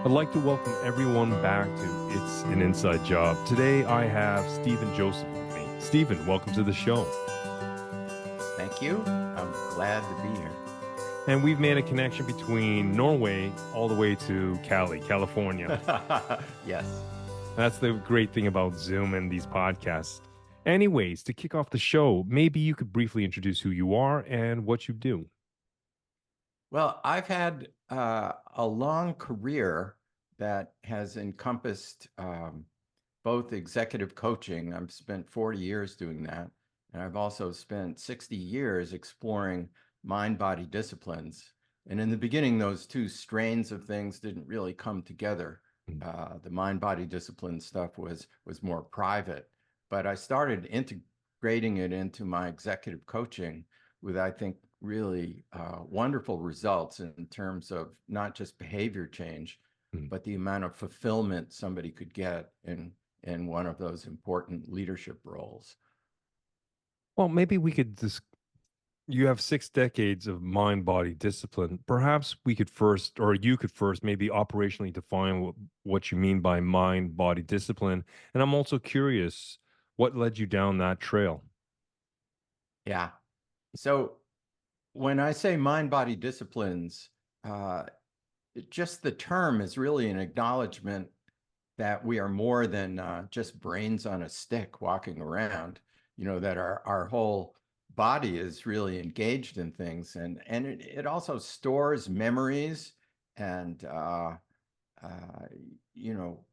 I'd like to welcome everyone back to It's an Inside Job. Today I have Stephen Joseph with me. Stephen, welcome to the show. Thank you. I'm glad to be here. And we've made a connection between Norway all the way to Cali, California. Yes. That's the great thing about Zoom and these podcasts. Anyways, to kick off the show, maybe you could briefly introduce who you are and what you do. Well, I've had a long career that has encompassed both executive coaching. I've spent 40 years doing that. And I've also spent 60 years exploring mind-body disciplines. And in the beginning, those two strains of things didn't really come together. Mm. The mind-body discipline stuff was more private, but I started integrating it into my executive coaching with, I think, really wonderful results in terms of not just behavior change, Mm. but the amount of fulfillment somebody could get in one of those important leadership roles. Well, maybe we could just you have 6 decades of mind body discipline. Perhaps we could first, or you could first, maybe operationally define what you mean by mind body discipline. And I'm also curious what led you down that trail. Yeah. So when I say mind-body disciplines, uh, just the term is really an acknowledgement that we are more than just brains on a stick walking around, that our whole body is really engaged in things. And it also stores memories and, uh, you know,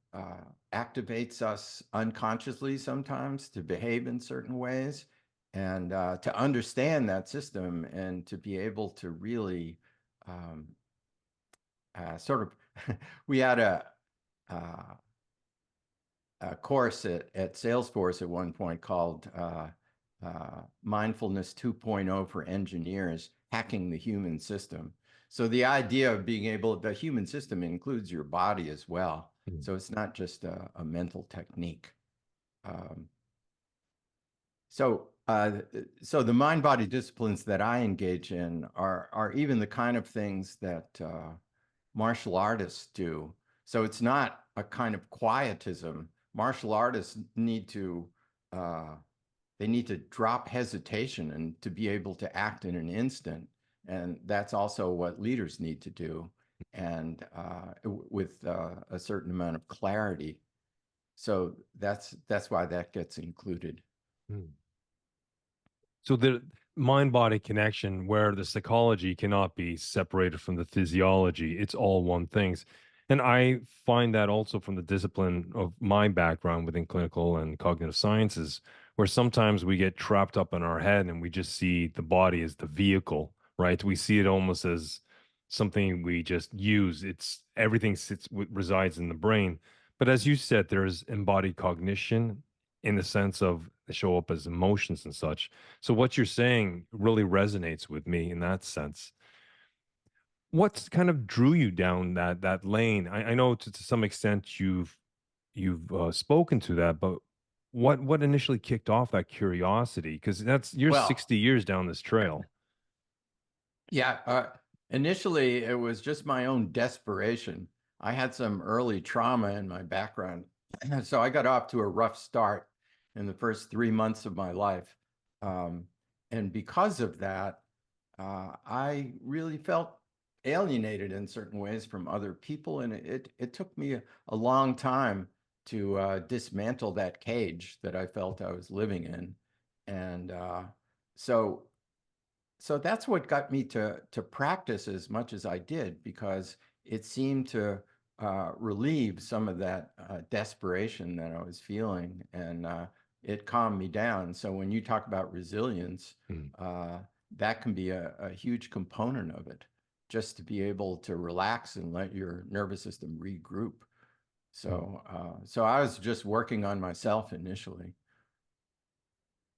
activates us unconsciously sometimes to behave in certain ways. And to understand that system and to be able to really um, sort of, we had uh, a course at Salesforce at one point called Mindfulness 2.0 for Engineers, Hacking the Human System. So the idea of being able, the human system includes your body as well. Mm. So it's not just a mental technique. Um, so the mind-body disciplines that I engage in are even the kind of things that martial artists do. So it's not a kind of quietism. Martial artists need to uh, they need to drop hesitation and to be able to act in an instant. And that's also what leaders need to do, and with a certain amount of clarity. So that's why that gets included. Mm. So the mind body connection, where the psychology cannot be separated from the physiology, it's all one thing. And I find that also from the discipline of my background within clinical and cognitive sciences, where sometimes we get trapped up in our head and we just see the body as the vehicle, right? We see it almost as something we just use. It's everything resides in the brain. But as you said, there's embodied cognition in the sense of they show up as emotions and such. So what you're saying really resonates with me in that sense. What kind of drew you down that lane? I know to some extent you've spoken to that, but what initially kicked off that curiosity? Because that's you're Well, 60 years down this trail. yeah, initially it was just my own desperation. I had some early trauma in my background, so I got off to a rough start in the first 3 months of my life. Um, and because of that, I really felt alienated in certain ways from other people, and it took me a long time to dismantle that cage that I felt I was living in. And so so that's what got me to practice as much as I did, because it seemed to relieve some of that desperation that I was feeling, and it calmed me down. So when you talk about resilience, Mm. uh, that can be a huge component of it, just to be able to relax and let your nervous system regroup. So I was just working on myself initially.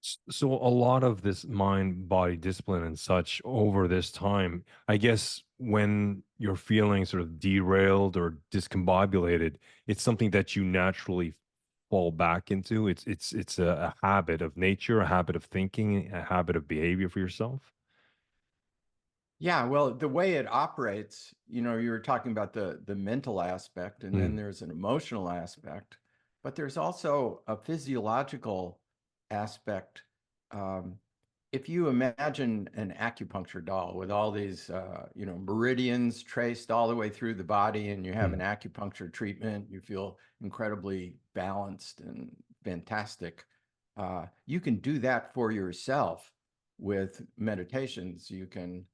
So a lot of this mind body discipline and such over this time, I guess when you're feeling sort of derailed or discombobulated, it's something that you naturally fall back into. It's a habit of nature, a habit of thinking, a habit of behavior for yourself. Yeah, well, the way it operates, you were talking about the mental aspect, and then Mm, there's an emotional aspect, but there's also a physiological aspect. Um, if you imagine an acupuncture doll with all these, meridians traced all the way through the body, and you have an mm, acupuncture treatment, you feel incredibly balanced and fantastic. You can do that for yourself with meditations. You can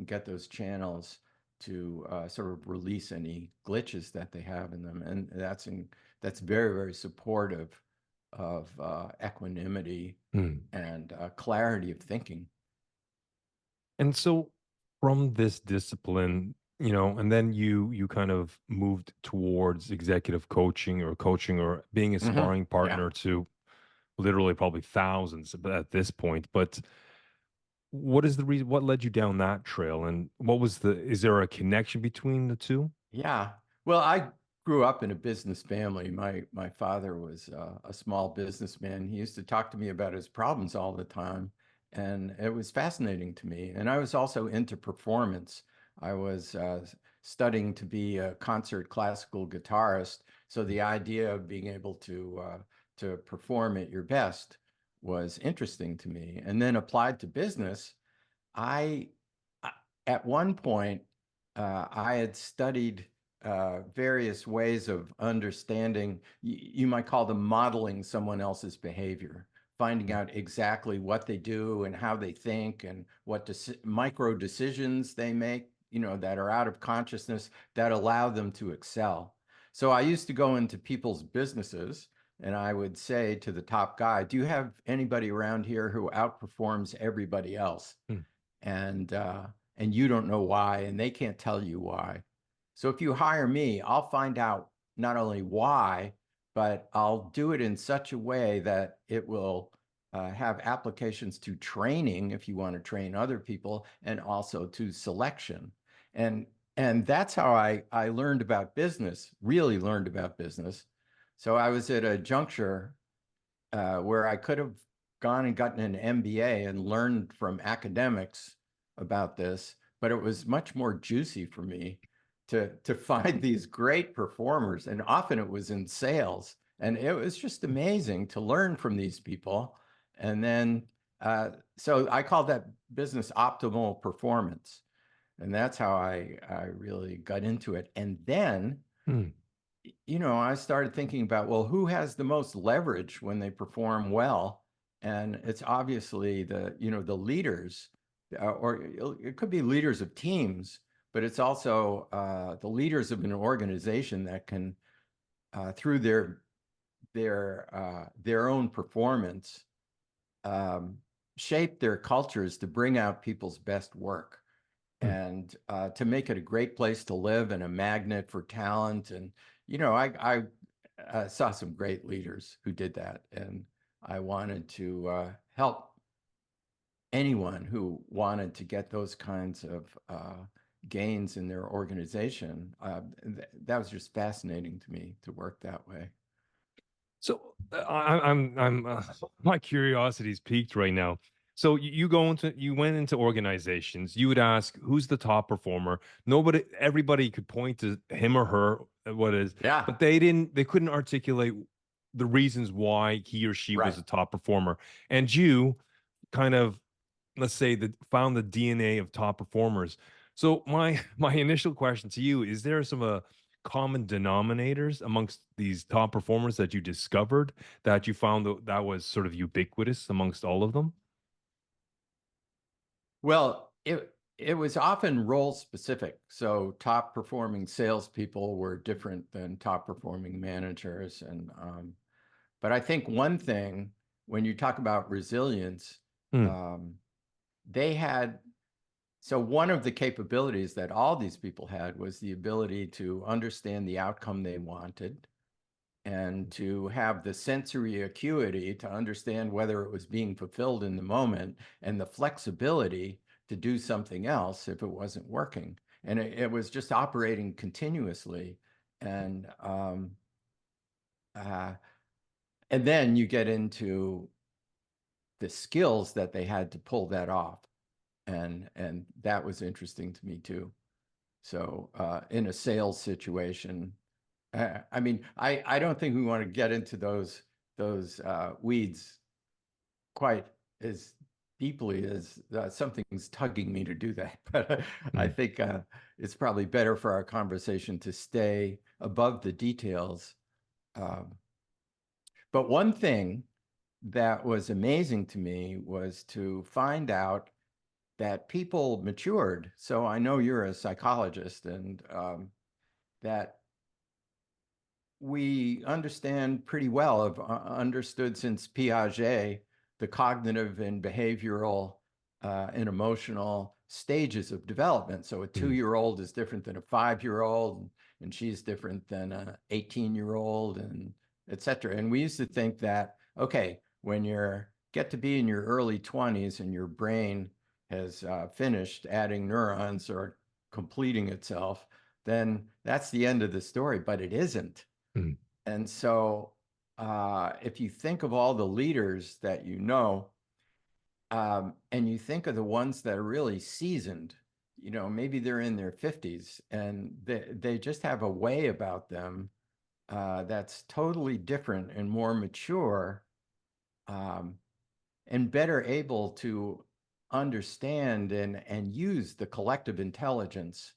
get those channels to sort of release any glitches that they have in them, and that's very, very supportive of equanimity mm. and clarity of thinking. And so from this discipline, and then you kind of moved towards executive coaching or being a sparring Yeah. partner to literally probably thousands at this point. But what is the reason? What led you down that trail? And is there a connection between the two? Yeah. Well, I grew up in a business family. My father was a small businessman. He used to talk to me about his problems all the time, and it was fascinating to me. And I was also into performance. I was studying to be a concert classical guitarist, so the idea of being able to perform at your best was interesting to me. And then applied to business, I, at one point, I had studied various ways of understanding, you might call them modeling someone else's behavior, finding out exactly what they do and how they think and what micro decisions they make, that are out of consciousness that allow them to excel. So I used to go into people's businesses and I would say to the top guy, do you have anybody around here who outperforms everybody else? Mm, and and you don't know why, and they can't tell you why. So if you hire me, I'll find out not only why, but I'll do it in such a way that it will have applications to training if you want to train other people, and also to selection. And and that's how I learned about business, really learned about business. So I was at a juncture where I could have gone and gotten an MBA and learned from academics about this, but it was much more juicy for me to find these great performers, and often it was in sales, and it was just amazing to learn from these people. And then, so I call that business optimal performance, and that's how I really got into it. And then mm, I started thinking about, well, who has the most leverage when they perform well? And it's obviously the leaders, or it could be leaders of teams, but it's also the leaders of an organization that can, through their own performance, um, shape their cultures to bring out people's best work, mm. and to make it a great place to live and a magnet for talent. And I saw some great leaders who did that, and I wanted to help anyone who wanted to get those kinds of gains in their organization. That was just fascinating to me to work that way. So my curiosity's peaked right now. So you went into organizations. You would ask, who's the top performer? Everybody could point to him or her, what is, Yeah, but they couldn't articulate the reasons why he or she was right. a top performer. And you kind of, let's say, that found the DNA of top performers. So my initial question to you is: there some common denominators amongst these top performers that you discovered that you found that was sort of ubiquitous amongst all of them? Well, it was often role specific. So top performing salespeople were different than top performing managers, and but I think one thing, when you talk about resilience, Mm, um, they had, so one of the capabilities that all these people had was the ability to understand the outcome they wanted, and to have the sensory acuity to understand whether it was being fulfilled in the moment, and the flexibility to do something else if it wasn't working. And it was just operating continuously. And uh, and then you get into the skills that they had to pull that off. and that was interesting to me too. So in a sales situation, I mean, I don't think we want to get into those weeds quite as deeply as something's tugging me to do that. But I Mm, think it's probably better for our conversation to stay above the details. Um, but one thing that was amazing to me was to find out that people matured. So I know you're a psychologist, and that we understand pretty well, have understood since Piaget the cognitive and behavioral and emotional stages of development. So a mm, 2-year-old is different than a 5-year-old, and she's different than an 18-year-old, and et cetera. And we used to think that, okay, when you get to be in your early 20s and your brain has finished adding neurons or completing itself, then that's the end of the story. But it isn't. mm, And so, if you think of all the leaders that you know, and you think of the ones that are really seasoned, maybe they're in their 50s and they just have a way about them that's totally different and more mature, um, and better able to understand and use the collective intelligence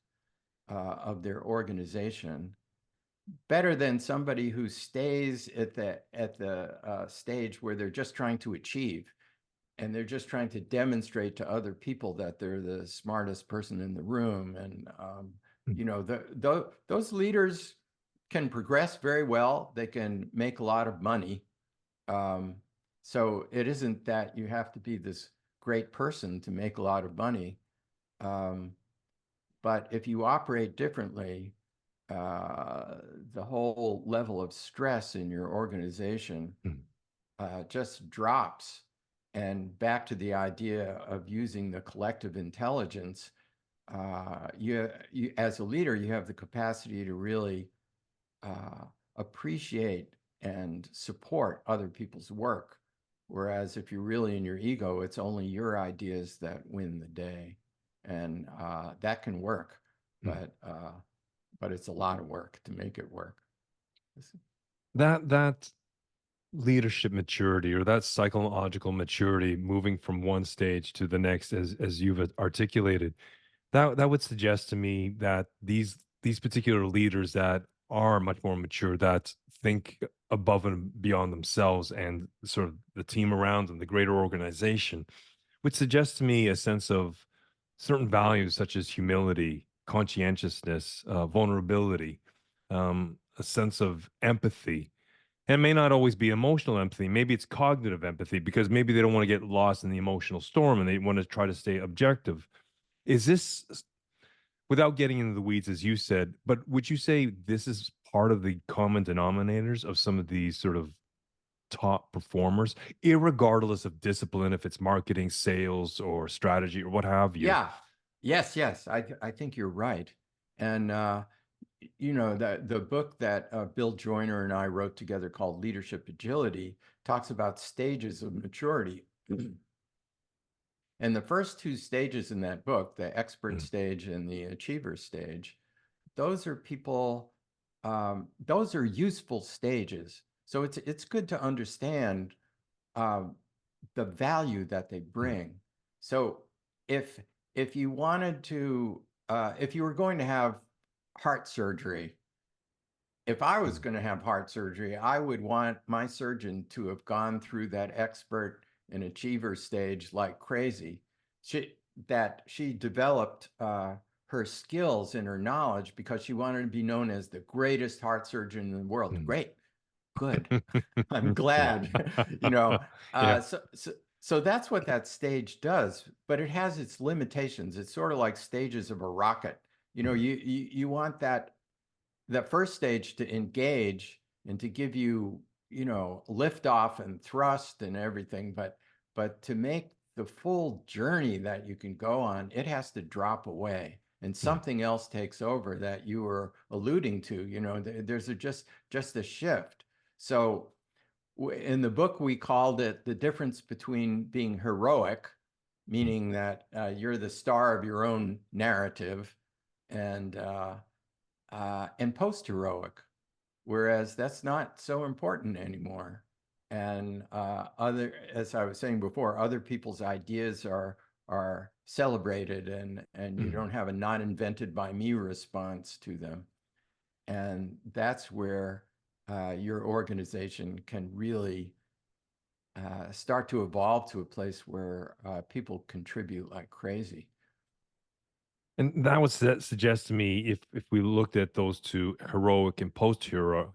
of their organization better than somebody who stays at the stage where they're just trying to achieve and they're just trying to demonstrate to other people that they're the smartest person in the room. And mm, those leaders can progress very well. They can make a lot of money. Um, so it isn't that you have to be this great person to make a lot of money. Um, but if you operate differently, uh, the whole level of stress in your organization mm, just drops. And back to the idea of using the collective intelligence, you as a leader, you have the capacity to really uh, appreciate and support other people's work. Whereas if you're really in your ego, it's only your ideas that win the day, and that can work, mm. but it's a lot of work to make it work. That leadership maturity or that psychological maturity moving from one stage to the next as you've articulated, that would suggest to me that these particular leaders that are much more mature, that think above and beyond themselves and sort of the team around them, the greater organization, would suggest to me a sense of certain values such as humility, conscientiousness, vulnerability, a sense of empathy. And it may not always be emotional empathy. Maybe it's cognitive empathy because maybe they don't want to get lost in the emotional storm and they want to try to stay objective. Is this, without getting into the weeds, as you said, but would you say this is part of the common denominators of some of these sort of top performers, irregardless of discipline, if it's marketing, sales, or strategy, or what have you? Yeah. Yes. I think you're right. And the book that Bill Joyner and I wrote together called Leadership Agility talks about stages of maturity. And the first two stages in that book, the expert Mm, stage and the achiever stage, those are people, those are useful stages. So it's good to understand um, the value that they mm, bring. So if if you wanted to, if you were going to have heart surgery, if I was mm, going to have heart surgery, I would want my surgeon to have gone through that expert and achiever stage like crazy. She she developed her skills and her knowledge because she wanted to be known as the greatest heart surgeon in the world. mm. Great, good. I'm Yeah. glad. Yeah. So that's what that stage does, but it has its limitations. It's sort of like stages of a rocket. Mm, You want that first stage to engage and to give you, lift off and thrust and everything, but to make the full journey that you can go on, it has to drop away and mm, something else takes over that you were alluding to. There's just a shift. So in the book, we called it the difference between being heroic Mm. meaning that you're the star of your own narrative, and post-heroic, whereas that's not so important anymore. And as I was saying before, other people's ideas are celebrated, and you Mm. don't have a not invented by me response to them. And that's where your organization can really start to evolve to a place where people contribute like crazy. And that would suggest to me, if we looked at those two, heroic and post-hero,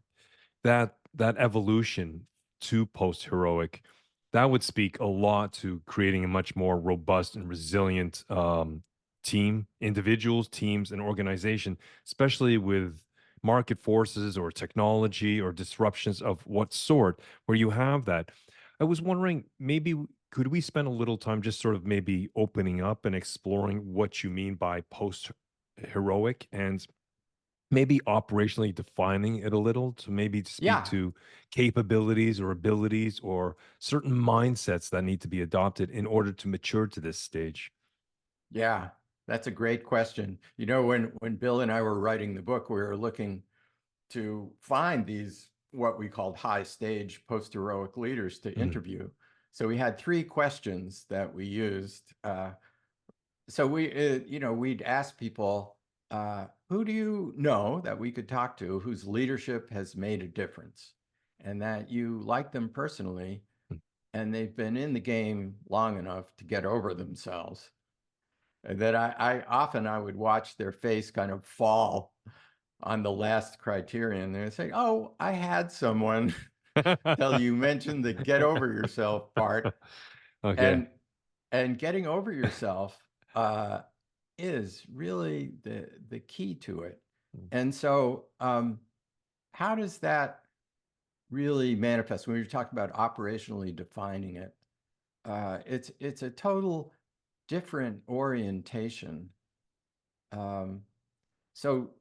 that evolution to post-heroic, that would speak a lot to creating a much more robust and resilient team, individuals, teams, and organization, especially with market forces or technology or disruptions of what sort, where you have that. I was wondering, maybe could we spend a little time just sort of maybe opening up and exploring what you mean by post-heroic, and maybe operationally defining it a little, to maybe speak Yeah, to capabilities or abilities or certain mindsets that need to be adopted in order to mature to this stage. yeah, that's a great question. You know, when Bill and I were writing the book, we were looking to find these what we called high stage post-heroic leaders to Mm. interview. So we had three questions that we used. So we'd ask people, who do you know that we could talk to whose leadership has made a difference and that you like them personally and they've been in the game long enough to get over themselves. And that I would watch their face kind of fall on the last criterion. They'd say, "Oh, I had someone till you mentioned the get over yourself part." Okay. And getting over yourself uh, is really the key to it. Mm. And so, how does that really manifest when you're talking about operationally defining it? It's a total different orientation. Um, so,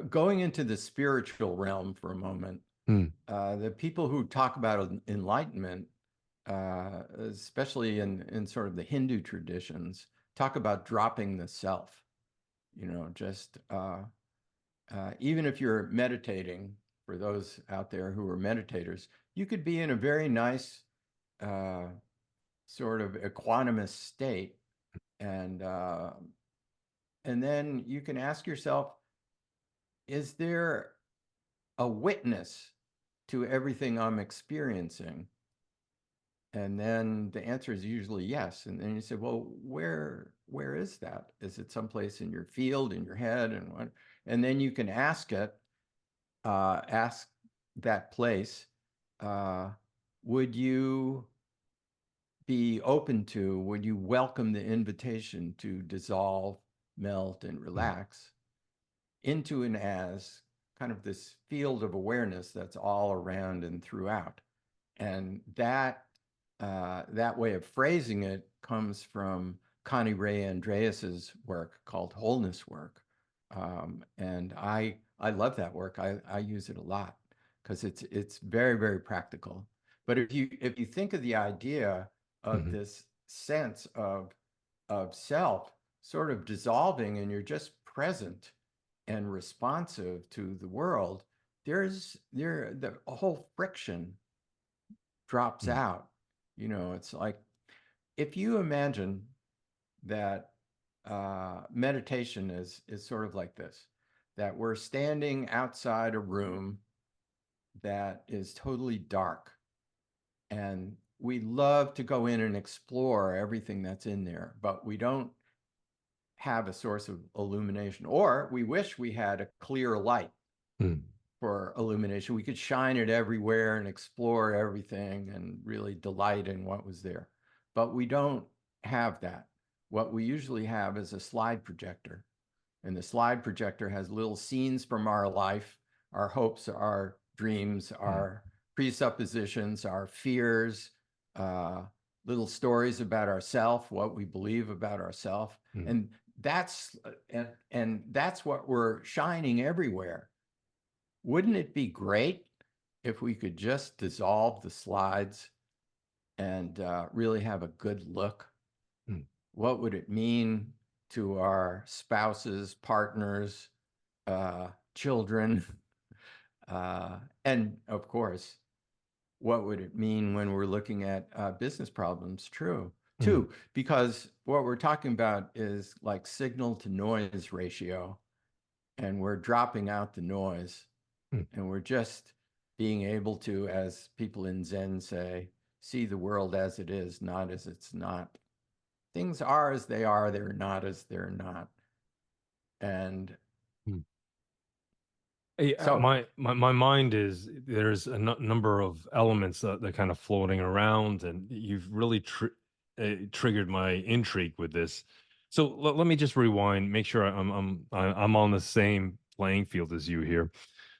going into the spiritual realm for a moment, Mm. the people who talk about enlightenment, especially in sort of the Hindu traditions, talk about dropping the self. Just even if you're meditating, for those out there who are meditators, you could be in a very nice uh, sort of equanimous state, and then you can ask yourself, is there a witness to everything I'm experiencing? And then the answer is usually yes. And then you say, well, where is that? Is it someplace in your field, in your head, and what? And then you can ask that place, uh, would you would you welcome the invitation to dissolve, melt, and Mm. relax into and as kind of this field of awareness that's all around and throughout? And that way of phrasing it comes from Connie Ray Andreas's work called wholeness work. And I love that work. I use it a lot because it's very, very practical. But if you think of the idea of Mhm. this sense of self sort of dissolving and you're just present and responsive to the world, the whole friction drops Mm. out. It's like if you imagine that meditation is sort of like this, that we're standing outside a room that is totally dark, and we love to go in and explore everything that's in there, but we don't have a source of illumination, or we wish we had a clear light Mm. for illumination. We could shine it everywhere and explore everything and really delight in what was there. But we don't have that. What we usually have is a slide projector. And the slide projector has little scenes from our life, our hopes, our dreams, Mm. our presuppositions, our fears, uh, little stories about ourselves, what we believe about ourselves. Mm. And that's what we're shining everywhere. Wouldn't it be great if we could just dissolve the slides and really have a good look? Mm, What would it mean to our spouses, partners, children? And of course, what would it mean when we're looking at business problems? True, mm, too, because what we're talking about is like signal to noise ratio, and we're dropping out the noise, mm, and we're just being able to, as people in Zen say, see the world as it is, not as it's not. Things are as they are, they're not as they're not. And mm. Yeah, so, my mind is there's a number of elements that kind of floating around, and you've really triggered my intrigue with this. So let me just rewind, make sure I'm on the same playing field as you here.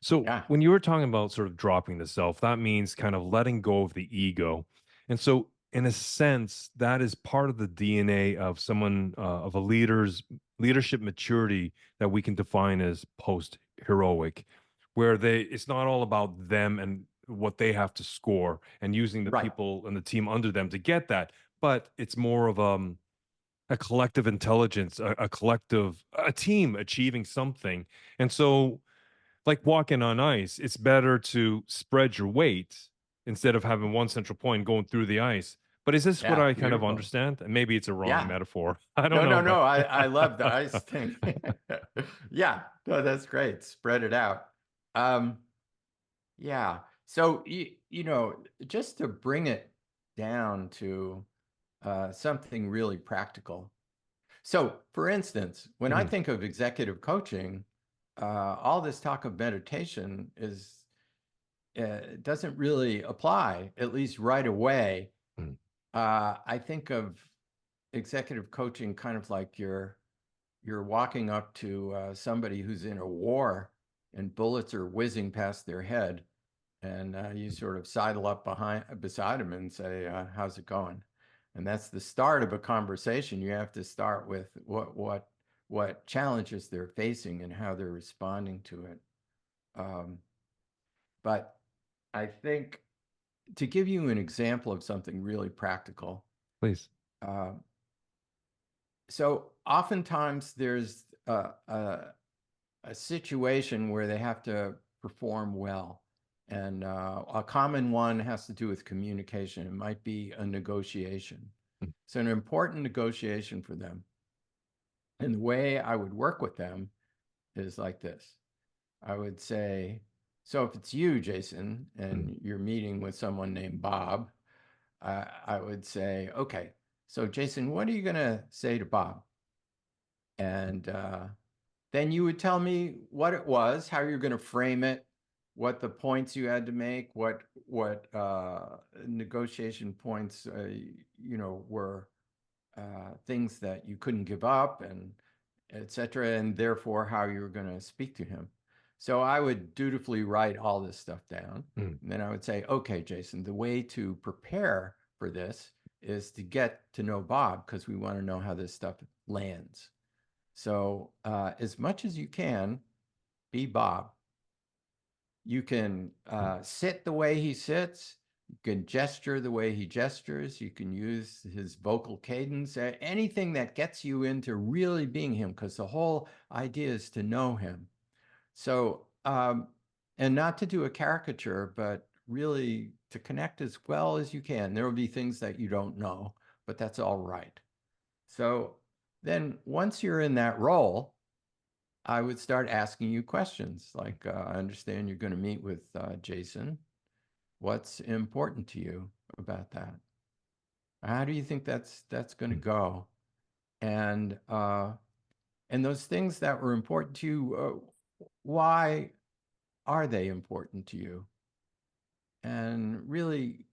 So yeah, when you were talking about sort of dropping the self, that means kind of letting go of the ego, and so in a sense, that is part of the DNA of someone of a leader's leadership maturity that we can define as post heroic, where it's not all about them and what they have to score and using the right. people and the team under them to get that, but it's more of a collective intelligence, a team achieving something. And so, like walking on ice, it's better to spread your weight instead of having one central point going through the ice. But is this what Yeah, I kind of beautiful. understand? And maybe it's a wrong Yeah. metaphor. I don't No, know, no, but no. I love the ice thing. Yeah, no, that's great. Spread it out. Um, yeah. So just to bring it down to something really practical. So, for instance, when I Mhm, think of executive coaching, all this talk of meditation is doesn't really apply, at least right away. mhm, I think of executive coaching kind of like you're walking up to somebody who's in a war and bullets are whizzing past their head, and you sort of sidle up beside them and say, "How's it going?" And that's the start of a conversation. You have to start with what challenges they're facing and how they're responding to it. Um, but I think to give you an example of something really practical, please. uh, so oftentimes there's a situation where they have to perform well. And a common one has to do with communication. It might be a negotiation. Mm, So, an important negotiation for them. And the way I would work with them is like this. I would say, so if it's you, Jason, mm, and you're meeting with someone named Bob, I would say, okay, so Jason, what are you going to say to Bob? And then you would tell me what it was, how you're going to frame it, what the points you had to make, what negotiation points were things that you couldn't give up, and etc., and therefore how you were going to speak to him. So I would dutifully write all this stuff down, mm, and then I would say, okay, Jason, the way to prepare for this is to get to know Bob because we want to know how this stuff lands. So, as much as you can, be Bob. You can mm, sit the way he sits. You can gesture the way he gestures. You can use his vocal cadence, anything that gets you into really being him, because the whole idea is to know him. So, and not to do a caricature, but really to connect as well as you can. There will be things that you don't know, but that's all right. So then once you're in that role, I would start asking you questions like, I understand you're going to meet with Jason. What's important to you about that? How do you think that's going to mm, go? And those things that were important to you, why are they important to you? And really,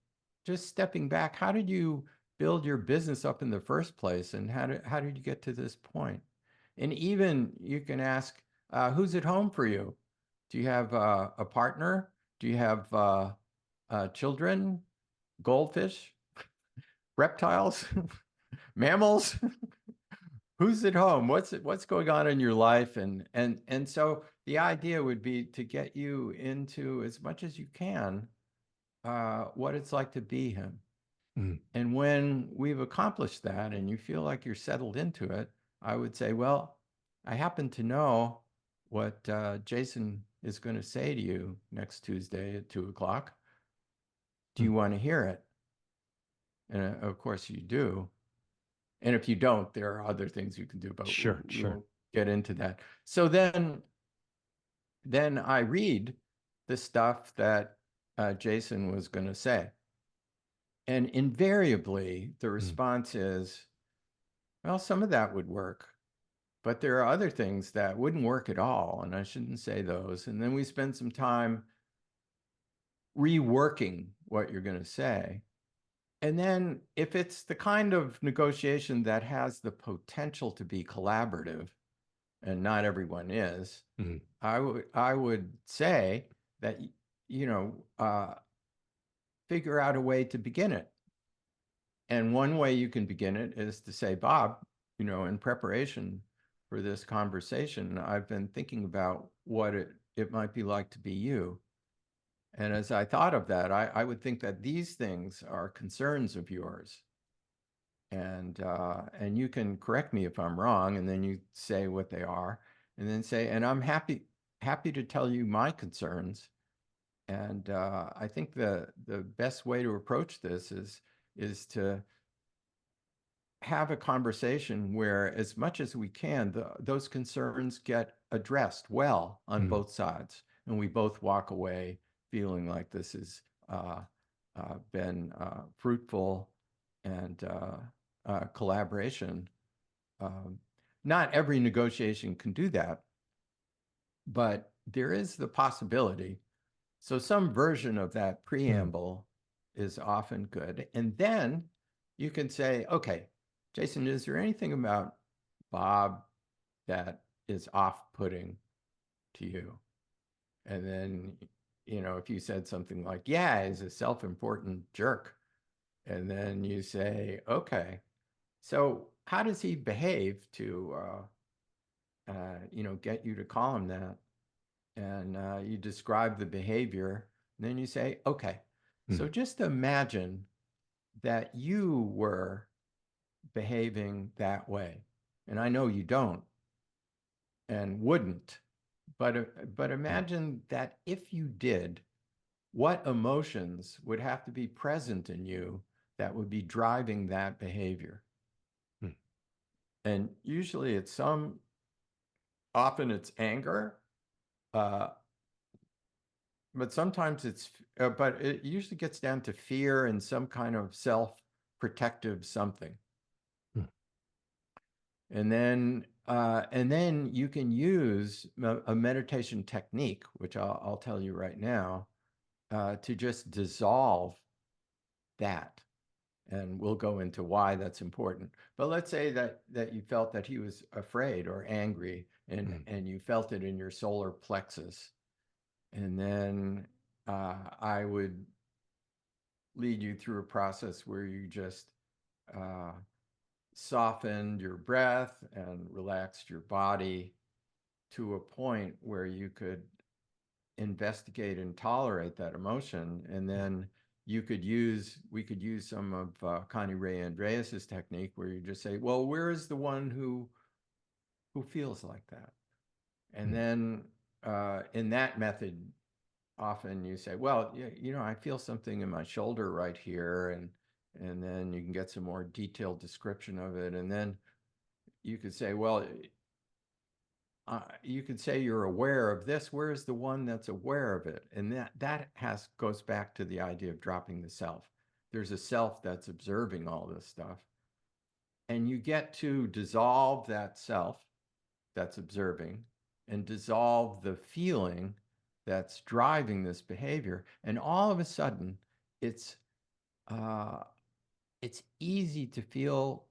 just stepping back, how did you build your business up in the first place, and how did you get to this point? And even you can ask, who's at home for you? Do you have a partner? Do you have children, goldfish, reptiles, mammals? Who's at home? What's going on in your life? And so the idea would be to get you into as much as you can what it's like to be him. Mm. And when we've accomplished that and you feel like you're settled into it, I would say, well, I happen to know what Jason is going to say to you next Tuesday at 2 o'clock. Do Mm. you want to hear it? And of course you do. And if you don't, there are other things you can do, but Sure, we sure. won't get into that. So then I read the stuff that Jason was going to say. And invariably, the Mm. response is, well, some of that would work, but there are other things that wouldn't work at all. And I shouldn't say those. And then we spend some time reworking what you're going to say. And then if it's the kind of negotiation that has the potential to be collaborative, and not everyone is, Mm. I would say that you know figure out a way to begin it. And one way you can begin it is to say, Bob, in preparation for this conversation, I've been thinking about what it might be like to be you. And as I thought of that, I would think that these things are concerns of yours. And you can correct me if I'm wrong, and then you say what they are, and then say, and I'm happy to tell you my concerns. And I think the best way to approach this is to have a conversation where, as much as we can, those concerns get addressed well on Mm. both sides, and we both walk away feeling like this has been fruitful and collaboration. Um, Not every negotiation can do that, but there is the possibility. So some version of that Mm. preamble is often good. And then you can say, okay, Jason, is there anything about Bob that is off-putting to you? And then, if you said something like, yeah, he's a self-important jerk. And then you say, okay, so how does he behave to, get you to call him that? And you describe the behavior. And then you say, okay, Mm. so just imagine that you were behaving that way. And I know you don't and wouldn't, but Mm. imagine that if you did, what emotions would have to be present in you that would be driving that behavior? Mm. And usually often it's anger, uh, but sometimes but it usually gets down to fear and some kind of self-protective something. Mm. And then you can use a meditation technique, which I'll tell you right now, to just dissolve that. And we'll go into why that's important. But let's say that you felt that he was afraid or angry, and Mm. and you felt it in your solar plexus. And then I would lead you through a process where you just uh, softened your breath and relaxed your body to a point where you could investigate and tolerate that emotion. And then we could use some of Connie Ray Andreas's technique where you just say, well, where is the one who feels like that? And Mm. then in that method, often you say, well, I feel something in my shoulder right here. And then you can get some more detailed description of it. And then you could say, well, you could say you're aware of this. Where is the one that's aware of it? And that goes back to the idea of dropping the self. There's a self that's observing all this stuff. And you get to dissolve that self that's observing and dissolve the feeling that's driving this behavior. And all of a sudden, it's uh, it's easy to feel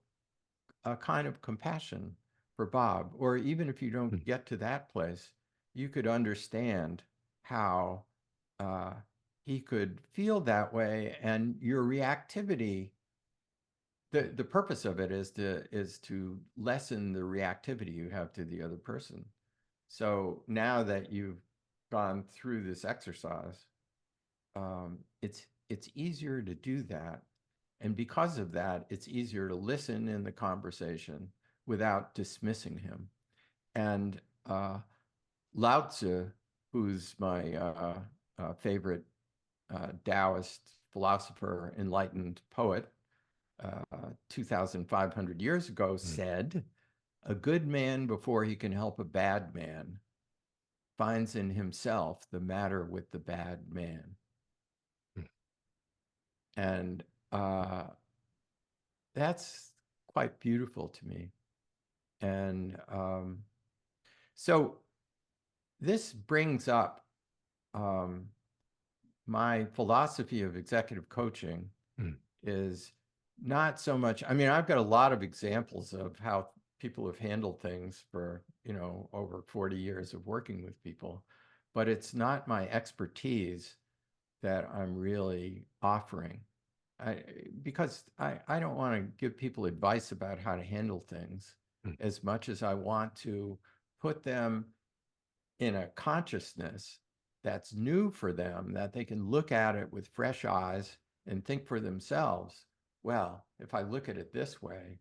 a kind of compassion for Bob. Or even if you don't Mm. get to that place, you could understand how uh, he could feel that way, and your reactivity. The purpose of it is to lessen the reactivity you have to the other person. So now that you've gone through this exercise, it's easier to do that. And because of that, it's easier to listen in the conversation without dismissing him. And Lao Tzu, who's my favorite Taoist philosopher, enlightened poet, 2,500 years ago, Mm, said, "A good man, before he can help a bad man, finds in himself the matter with the bad man." mm. And that's quite beautiful to me. And so this brings up um, my philosophy of executive coaching Mm. is not so much, I mean, I've got a lot of examples of how people have handled things for, over 40 years of working with people, but it's not my expertise that I'm really offering. I, because I don't want to give people advice about how to handle things Mm. as much as I want to put them in a consciousness that's new for them, that they can look at it with fresh eyes and think for themselves, well, if I look at it this way,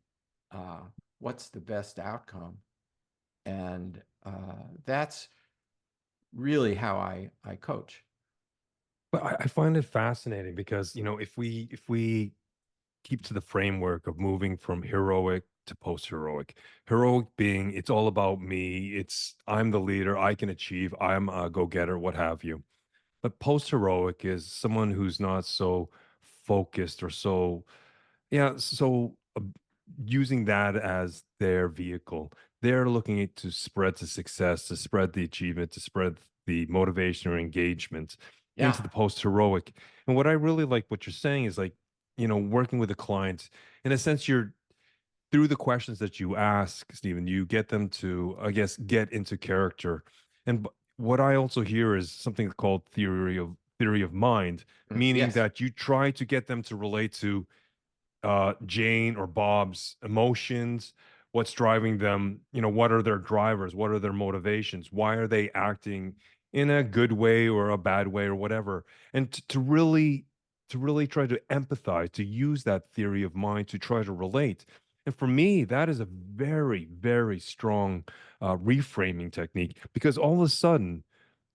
uh, what's the best outcome? And that's really how I coach. But I find it fascinating because, if we keep to the framework of moving from heroic to post-heroic, heroic being it's all about me, it's I'm the leader, I can achieve, I'm a go-getter, what have you. But post-heroic is someone who's not so focused or so, yeah, so using that as their vehicle. They're looking to spread the success, to spread the achievement, to spread the motivation or engagement Yeah. into the post-heroic. And what I really like what you're saying is like, working with a client, in a sense, you're through the questions that you ask, Stephen, you get them to, I guess, get into character. And what I also hear is something called theory of mind, meaning Yes. that you try to get them to relate to Jane or Bob's emotions, what's driving them, what are their drivers, what are their motivations, why are they acting in a good way or a bad way or whatever, and to really try to empathize, to use that theory of mind to try to relate. And for me, that is a very, very strong reframing technique because all of a sudden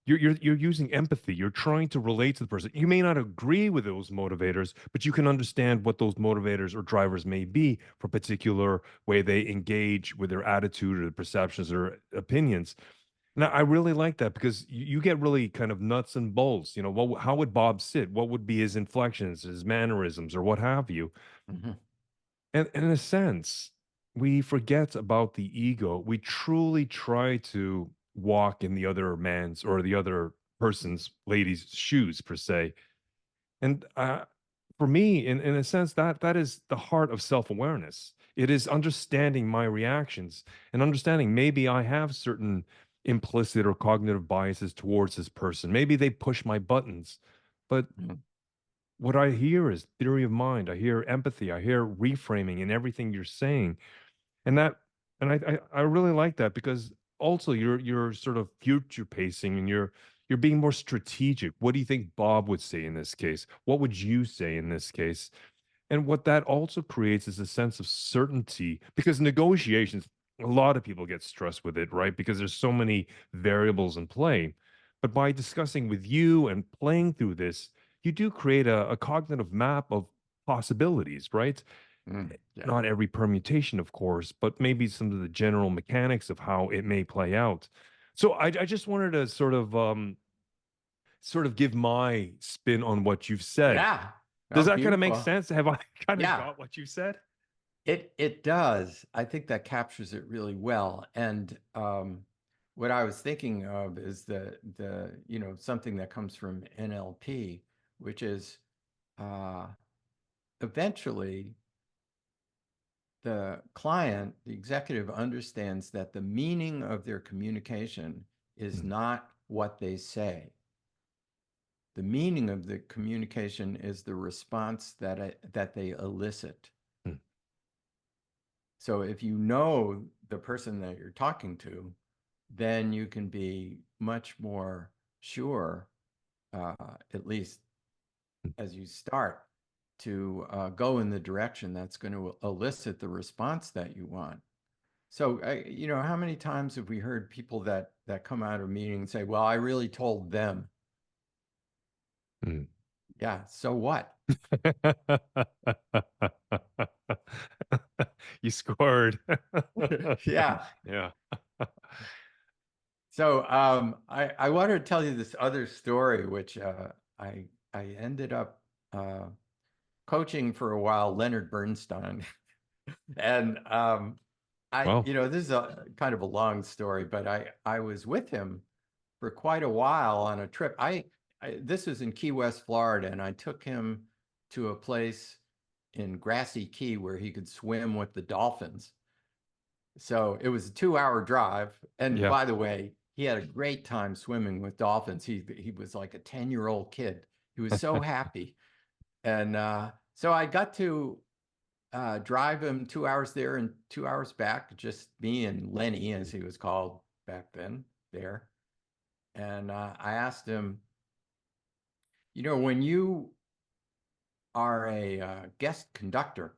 you're using empathy. You're trying to relate to the person. You may not agree with those motivators, but you can understand what those motivators or drivers may be for a particular way they engage with their attitude or the perceptions or opinions. Now, I really like that because you get really kind of nuts and bolts. How would Bob sit? What would be his inflections, his mannerisms, or what have you? Mhm. And in a sense, we forget about the ego. We truly try to walk in the other man's or the other person's lady's shoes, per se. And for me, in a sense, that is the heart of self-awareness. It is understanding my reactions and understanding maybe I have certain implicit or cognitive biases towards this person. Maybe they push my buttons, but Mhm. what I hear is theory of mind. I hear empathy. I hear reframing in everything you're saying, and I really like that because also you're sort of future pacing and you're being more strategic. What do you think Bob would say in this case? What would you say in this case? And what that also creates is a sense of certainty because negotiations, a lot of people get stressed with it, right? Because there's so many variables in play. But by discussing with you and playing through this, you do create a cognitive map of possibilities, right? Yeah. Not every permutation, of course, but maybe some of the general mechanics of how it may play out. So I just wanted to sort of give my spin on what you've said. Yeah. Does Oh, that kind of make beautiful. sense? Have I kind of Yeah. got what you said? It does. I think that captures it really well. And what I was thinking of is the something that comes from NLP, which is uh, eventually the client, the executive understands that the meaning of their communication is Mm, not what they say. The meaning of the communication is the response that they elicit. mm, So if you know the person that you're talking to, then you can be much more sure, at least mm, as you start, to go in the direction that's going to elicit the response that you want. So, how many times have we heard people that come out of a meeting and say, "Well, I really told them." Mm. Yeah, so what? You scored. Yeah. Yeah. So, I wanted to tell you this other story, which I ended up coaching for a while, Leonard Bernstein, and Well, this is a kind of a long story, but I was with him for quite a while on a trip. This was in Key West, Florida, and I took him to a place in Grassy Key where he could swim with the dolphins. So it was a 2 hour drive. And yeah. by the way, he had a great time swimming with dolphins. He was like a 10-year-old kid. He was so happy. And so I got to drive him 2 hours there and 2 hours back, just me and Lenny, as he was called back then, there. And I asked him, when you are a guest conductor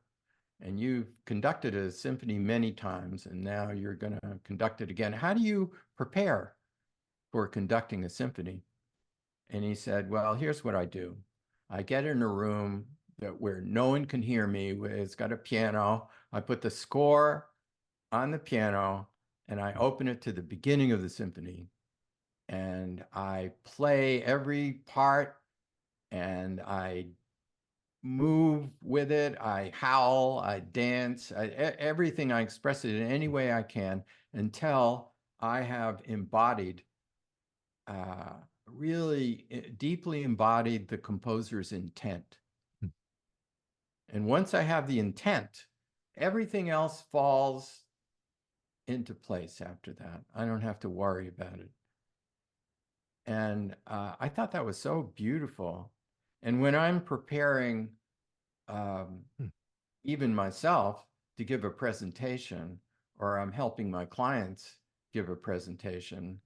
and you've conducted a symphony many times and now you're going to conduct it again, how do you prepare for conducting a symphony? And he said, well, here's what I do. I get in a room where no one can hear me. It's got a piano. I put the score on the piano and I open it to the beginning of the symphony. And I play every part and I move with it. I howl, I dance, everything. I express it in any way I can until I have embodied, uh, really deeply embodied the composer's intent. And once I have the intent, everything else falls into place after that. I don't have to worry about it. And I thought that was so beautiful. And when I'm preparing, um, Hmm. even myself, to give a presentation, or I'm helping my clients give a presentation,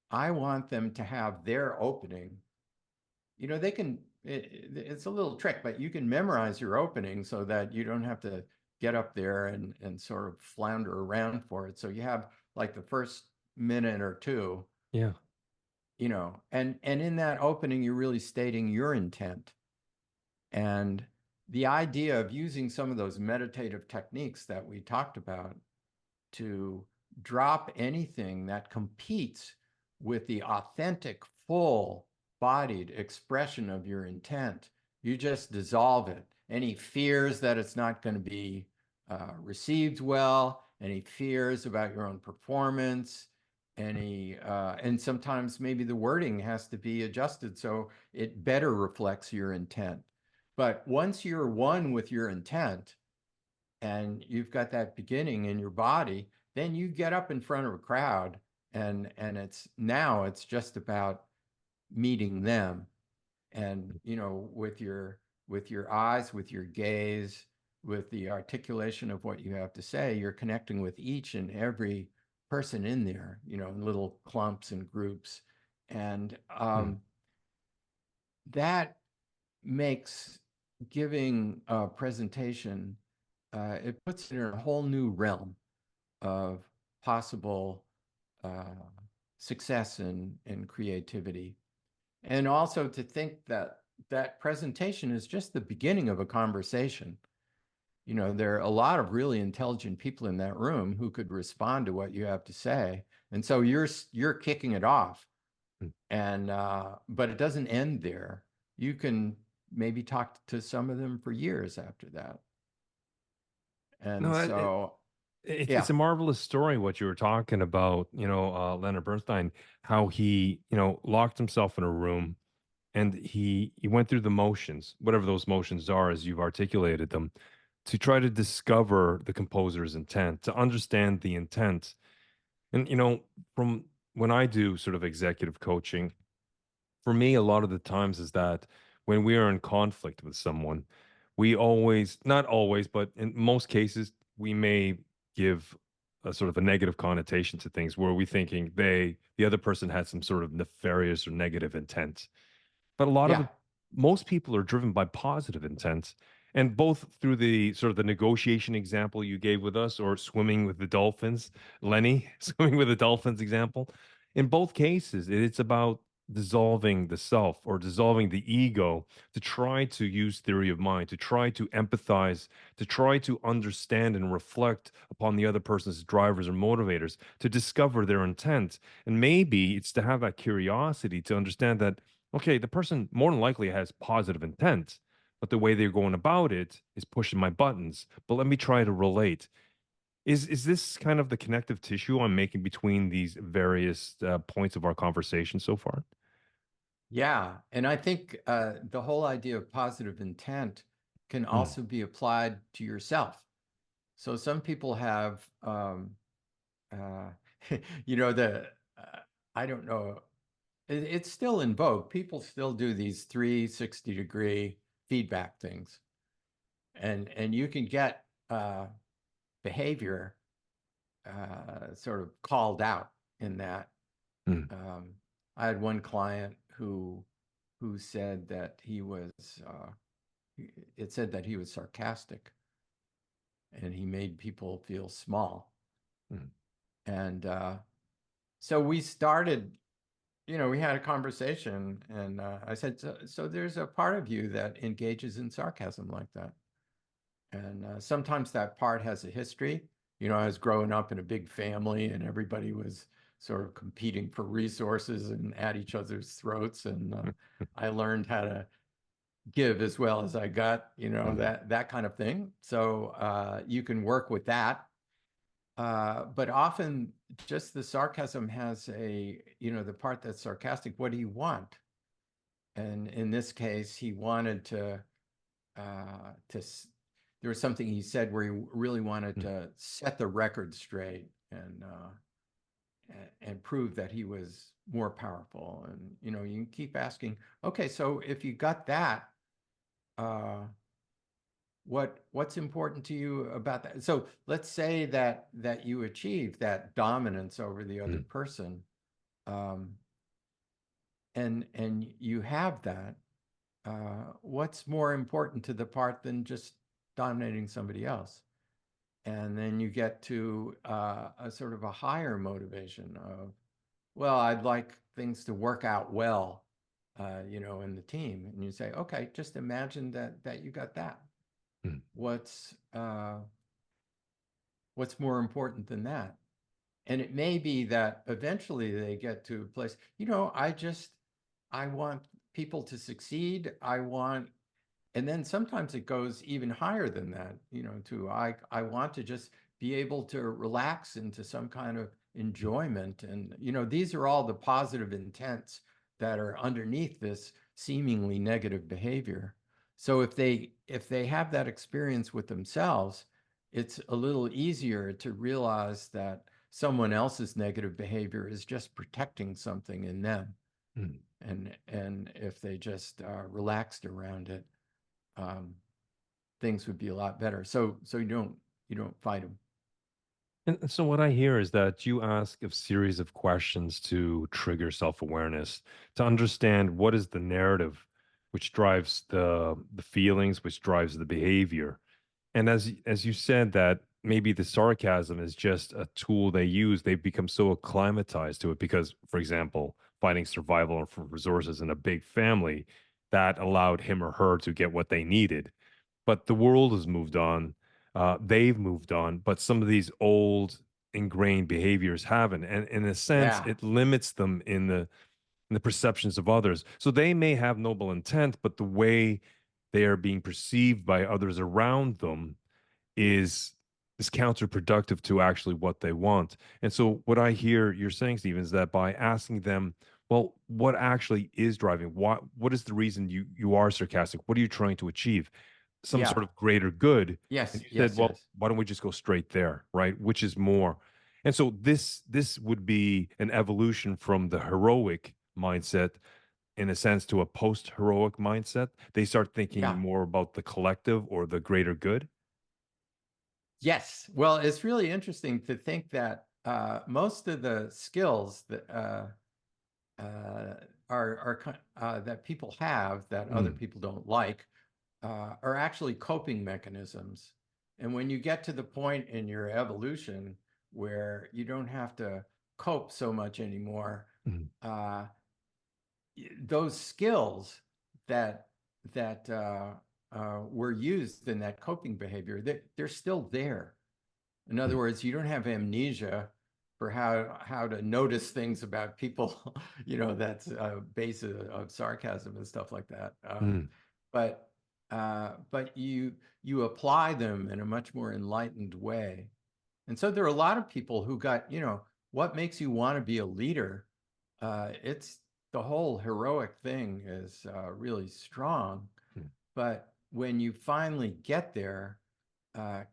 I want them to have their opening. They can, it's a little trick, but you can memorize your opening so that you don't have to get up there and sort of flounder around for it. So you have like the first minute or two, Yeah. and in that opening, you're really stating your intent. And the idea of using some of those meditative techniques that we talked about to drop anything that competes with the authentic, full bodied expression of your intent. You just dissolve it. Any fears that it's not going to be received well, any fears about your own performance, and sometimes maybe the wording has to be adjusted so it better reflects your intent. But once you're one with your intent, and you've got that beginning in your body, then you get up in front of a crowd, and it's just about meeting them. And with your eyes, with your gaze, with the articulation of what you have to say, you're connecting with each and every person in there, in little clumps and groups. And Hmm. that makes giving a presentation, it puts it in a whole new realm of possible uh, success and creativity. And also to think that that presentation is just the beginning of a conversation. There are a lot of really intelligent people in that room who could respond to what you have to say. And so you're kicking it off. Hmm. And but it doesn't end there. You can maybe talk to some of them for years after that. No, And so, it's yeah, a marvelous story what you were talking about, Leonard Bernstein, how he, locked himself in a room and he went through the motions, whatever those motions are as you've articulated them, to try to discover the composer's intent, to understand the intent. And from when I do sort of executive coaching, for me, a lot of the times is that when we are in conflict with someone, we always, not always, but in most cases, we may give a sort of a negative connotation to things where we thinking the other person had some sort of nefarious or negative intent. But a lot of yeah, it, most people are driven by positive intent. And both through the sort of the negotiation example you gave with us, or swimming with the dolphins, Lenny, swimming with the dolphins example, in both cases, it's about dissolving the self or dissolving the ego to try to use theory of mind, to try to empathize, to try to understand and reflect upon the other person's drivers or motivators, to discover their intent. And maybe it's to have that curiosity to understand that, okay, the person more than likely has positive intent, but the way they're going about it is pushing my buttons. But let me try to relate. Is this kind of the connective tissue I'm making between these various points of our conversation so far? Yeah, and I think the whole idea of positive intent can Mm, also be applied to yourself. So some people have, uh, the I don't know, it's still in vogue. People still do these 360-degree feedback things, and you can get behavior sort of called out in that. mm, Um, I had one client who said that it said that he was sarcastic and he made people feel small. mm, And so we started, we had a conversation, and I said, so there's a part of you that engages in sarcasm like that. And sometimes that part has a history. I was growing up in a big family and everybody was sort of competing for resources and at each other's throats. And I learned how to give as well as I got, mm, that kind of thing. So you can work with that. But often just the sarcasm has the part that's sarcastic. What do you want? And in this case, he wanted to there was something he said where he really wanted mm, to set the record straight and prove that he was more powerful. And you can keep asking, okay, so if you got that, uh, what's important to you about that? So let's say that you achieve that dominance over the other mm, person, um, and you have that. What's more important to the part than just dominating somebody else? And then you get to a sort of a higher motivation of, well, I'd like things to work out well, in the team. And you say, okay, just imagine that you got that. mm, What's uh, what's more important than that? And it may be that eventually they get to a place, I want people to succeed. And then sometimes it goes even higher than that, to I want to just be able to relax into some kind of enjoyment. And, these are all the positive intents that are underneath this seemingly negative behavior. So if they have that experience with themselves, it's a little easier to realize that someone else's negative behavior is just protecting something in them. mm. And if they just relaxed around it, um, things would be a lot better. So you don't fight them. And so what I hear is that you ask a series of questions to trigger self-awareness, to understand what is the narrative which drives the feelings, which drives the behavior. And as you said that maybe the sarcasm is just a tool they use, they've become so acclimatized to it because, for example, fighting survival for resources in a big family, that allowed him or her to get what they needed. But the world has moved on. They've moved on, but some of these old ingrained behaviors haven't. And in a sense, Yeah. it limits them in the perceptions of others. So they may have noble intent, but the way they are being perceived by others around them is is counterproductive to actually what they want. And so what I hear you're saying, Stephen, is that by asking them, well, what actually is driving? What is the reason you are sarcastic? What are you trying to achieve? Some Yeah. sort of greater good. And Yes. you said, Yes. well, Yes. why don't we just go straight there, right? Which is more. And so this would be an evolution from the heroic mindset in a sense to a post-heroic mindset. They start thinking Yeah. more about the collective or the greater good. Yes. Well, it's really interesting to think that most of the skills that uh, are that people have that other Mm, people don't like are actually coping mechanisms. And when you get to the point in your evolution where you don't have to cope so much anymore, Mm, uh, those skills that were used in that coping behavior, they're still there. In other mm, words, you don't have amnesia for how to notice things about people, that's a base of sarcasm and stuff like that. mm. But but you apply them in a much more enlightened way. And so there are a lot of people who got, what makes you want to be a leader? It's the whole heroic thing is really strong. Mm. But when you finally get there,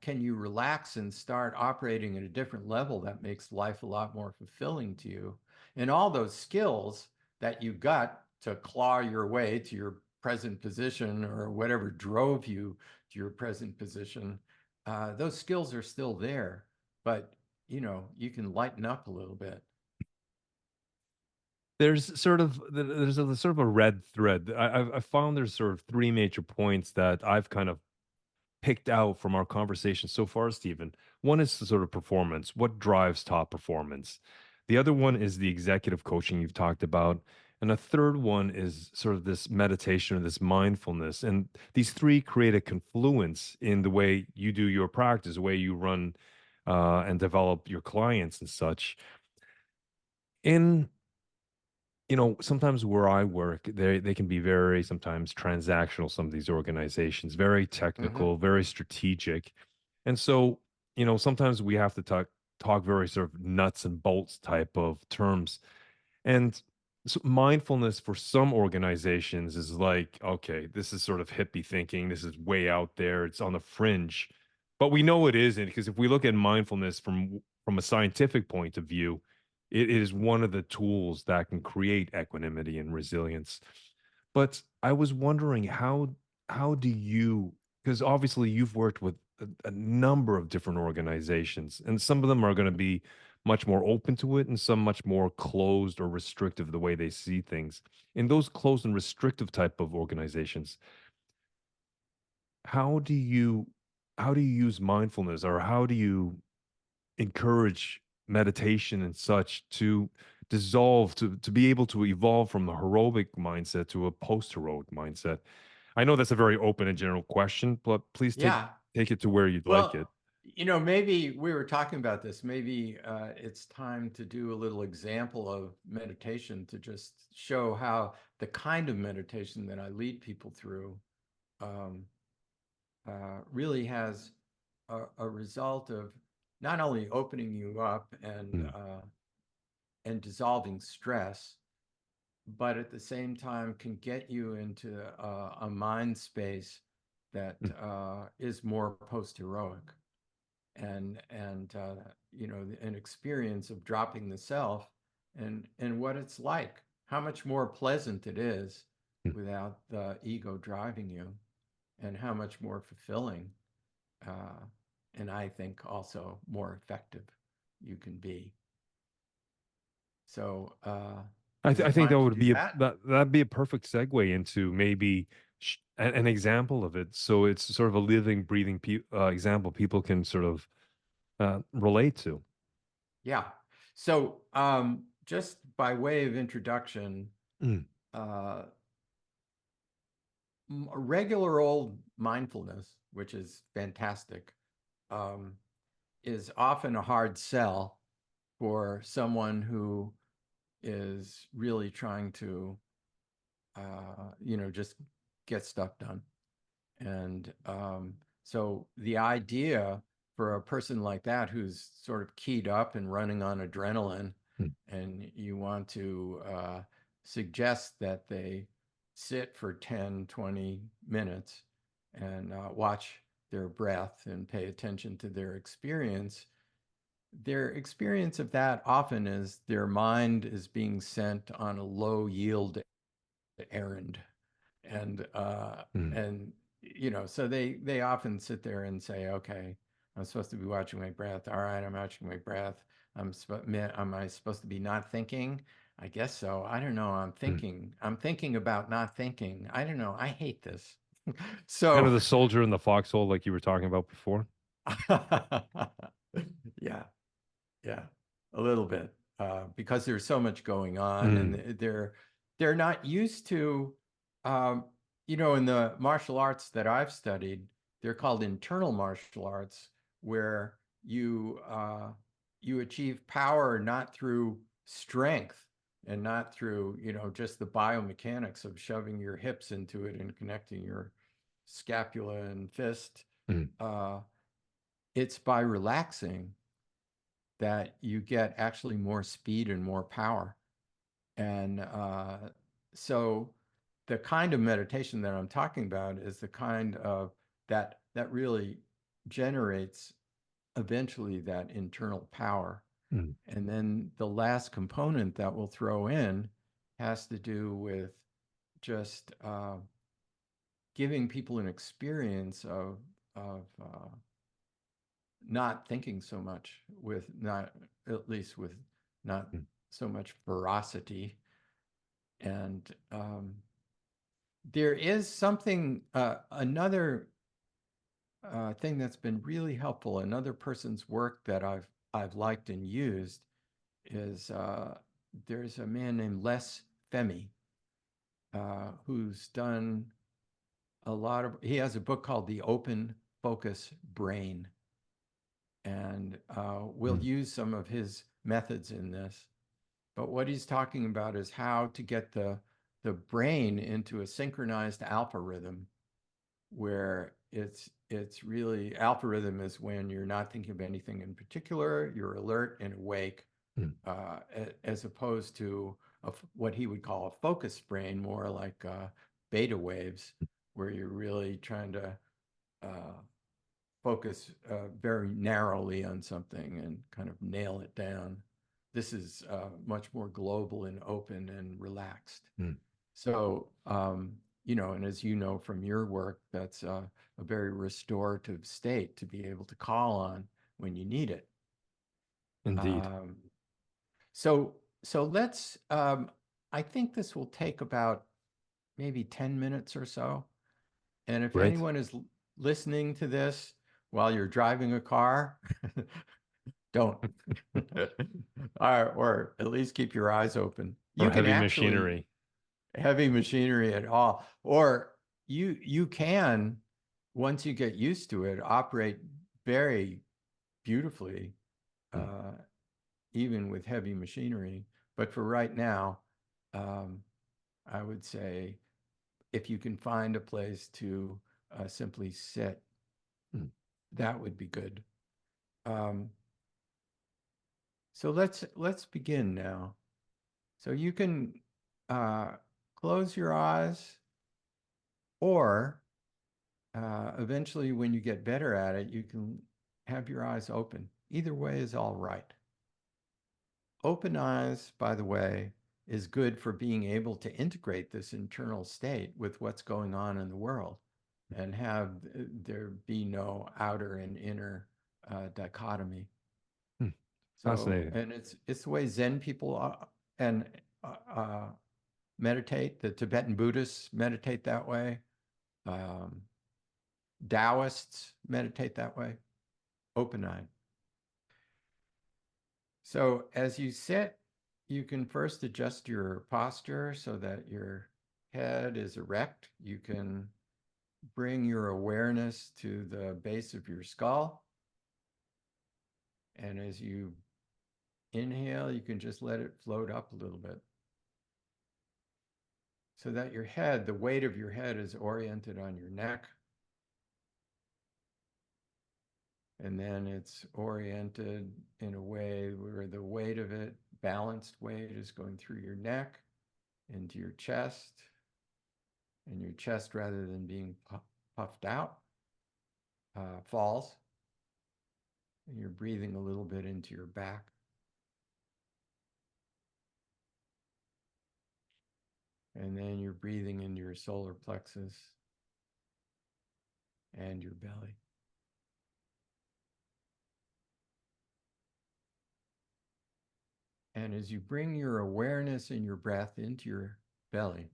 can you relax and start operating at a different level that makes life a lot more fulfilling to you? And all those skills that you got to claw your way to your present position or whatever drove you to your present position, those skills are still there, but you can lighten up a little bit. There's sort of a red thread. I've found there's sort of three major points that I've kind of picked out from our conversation so far, Stephen. One is the sort of performance. What drives top performance? The other one is the executive coaching you've talked about. And a third one is sort of this meditation or this mindfulness. And these three create a confluence in the way you do your practice, the way you run and develop your clients and such. In sometimes where I work, they can be very sometimes transactional, some of these organizations, very Hmm. technical, very strategic. And so, sometimes we have to talk very sort of nuts and bolts type of terms. And so mindfulness for some organizations is like, okay, this is sort of hippie thinking. This is way out there. It's on the fringe. But we know it isn't, because if we look at mindfulness from a scientific point of view, it is one of the tools that can create equanimity and resilience. But I was wondering, how do you, because obviously you've worked with a number of different organizations, and some of them are going to be much more open to it and some much more closed or restrictive the way they see things. In those closed and restrictive type of organizations, how do you how do you use mindfulness, or how do you encourage meditation and such to dissolve, to be able to evolve from the heroic mindset to a post-heroic mindset? I know that's a very open and general question, but please Yeah. take it to where you'd like it. Well, maybe we were talking about this. Maybe it's time to do a little example of meditation to just show how the kind of meditation that I lead people through um, really has a result of not only opening you up Mm, and dissolving stress, but at the same time can get you into a mind space that mm, is more post-heroic and an experience of dropping the self and what it's like, how much more pleasant it is mm. without the ego driving you, and how much more fulfilling uh, and I think also more effective you can be. So is I it think time that to would do be that? that'd be a perfect segue into maybe an example of it. So it's sort of a living, breathing example people can sort of relate to. Yeah. So just by way of introduction, Mm, uh, regular old mindfulness, which is fantastic, um, is often a hard sell for someone who is really trying to, just get stuff done. And so the idea for a person like that who's sort of keyed up and running on adrenaline, mm, and you want to suggest that they sit for 10, 20 minutes and watch their breath and pay attention to their experience of that often is their mind is being sent on a low yield errand and mm, so they often sit there and say, okay, I'm supposed to be watching my breath. All right, I'm watching my breath. Am I supposed to be not thinking? I guess so. I don't know. mm. I'm thinking about not thinking. I don't know. I hate this. Kind of So, the soldier in the foxhole, like you were talking about before. yeah, yeah, a little bit, because there's so much going on, and Mm, they're not used to, um, in the martial arts that I've studied, they're called internal martial arts, where you achieve power not through strength and not through, just the biomechanics of shoving your hips into it and connecting your scapula and fist. mm, Uh, it's by relaxing that you get actually more speed and more power. And so the kind of meditation that I'm talking about is the kind of that really generates eventually that internal power. mm, And then the last component that we'll throw in has to do with just giving people an experience of not thinking so much, with not, at least with not mm, so much ferocity. And there is something, another thing that's been really helpful. Another person's work that I've liked and used is, there's a man named Les Femi, who's done a lot of. He has a book called The Open Focus Brain, and we'll mm, use some of his methods in this. But what he's talking about is how to get the brain into a synchronized alpha rhythm, where it's really, alpha rhythm is when you're not thinking of anything in particular, you're alert and awake, mm, as opposed to what he would call a focus brain, more like beta waves, where you're really trying to uh, focus very narrowly on something and kind of nail it down. This is much more global and open and relaxed. mm. So, and as you know from your work, that's a very restorative state to be able to call on when you need it. Indeed. Um, so let's, I think this will take about maybe 10 minutes or so. And if Right. anyone is listening to this while you're driving a car, don't. Or at least keep your eyes open. Or You can heavy actually, machinery. heavy machinery at all, or you can, once you get used to it, operate very beautifully, Mm, uh, even with heavy machinery. But for right now, um, I would say if you can find a place to simply sit, mm. that would be good. Um, so let's begin now. So you can uh, close your eyes, or eventually, when you get better at it, you can have your eyes open. Either way is all right. Open eyes, by the way, is good for being able to integrate this internal state with what's going on in the world, and have there be no outer and inner dichotomy. Mm. So, Fascinating. and it's the way Zen people and meditate. The Tibetan Buddhists meditate that way. Um, Taoists meditate that way, open-eyed. So as you sit, you can first adjust your posture so that your head is erect. You can bring your awareness to the base of your skull. And as you inhale, you can just let it float up a little bit, so that your head, the weight of your head, is oriented on your neck. And then it's oriented in a way where the weight of it, balanced weight, is going through your neck into your chest, and your chest, rather than being puffed out, falls, and you're breathing a little bit into your back. And then you're breathing into your solar plexus and your belly. And as you bring your awareness and your breath into your belly,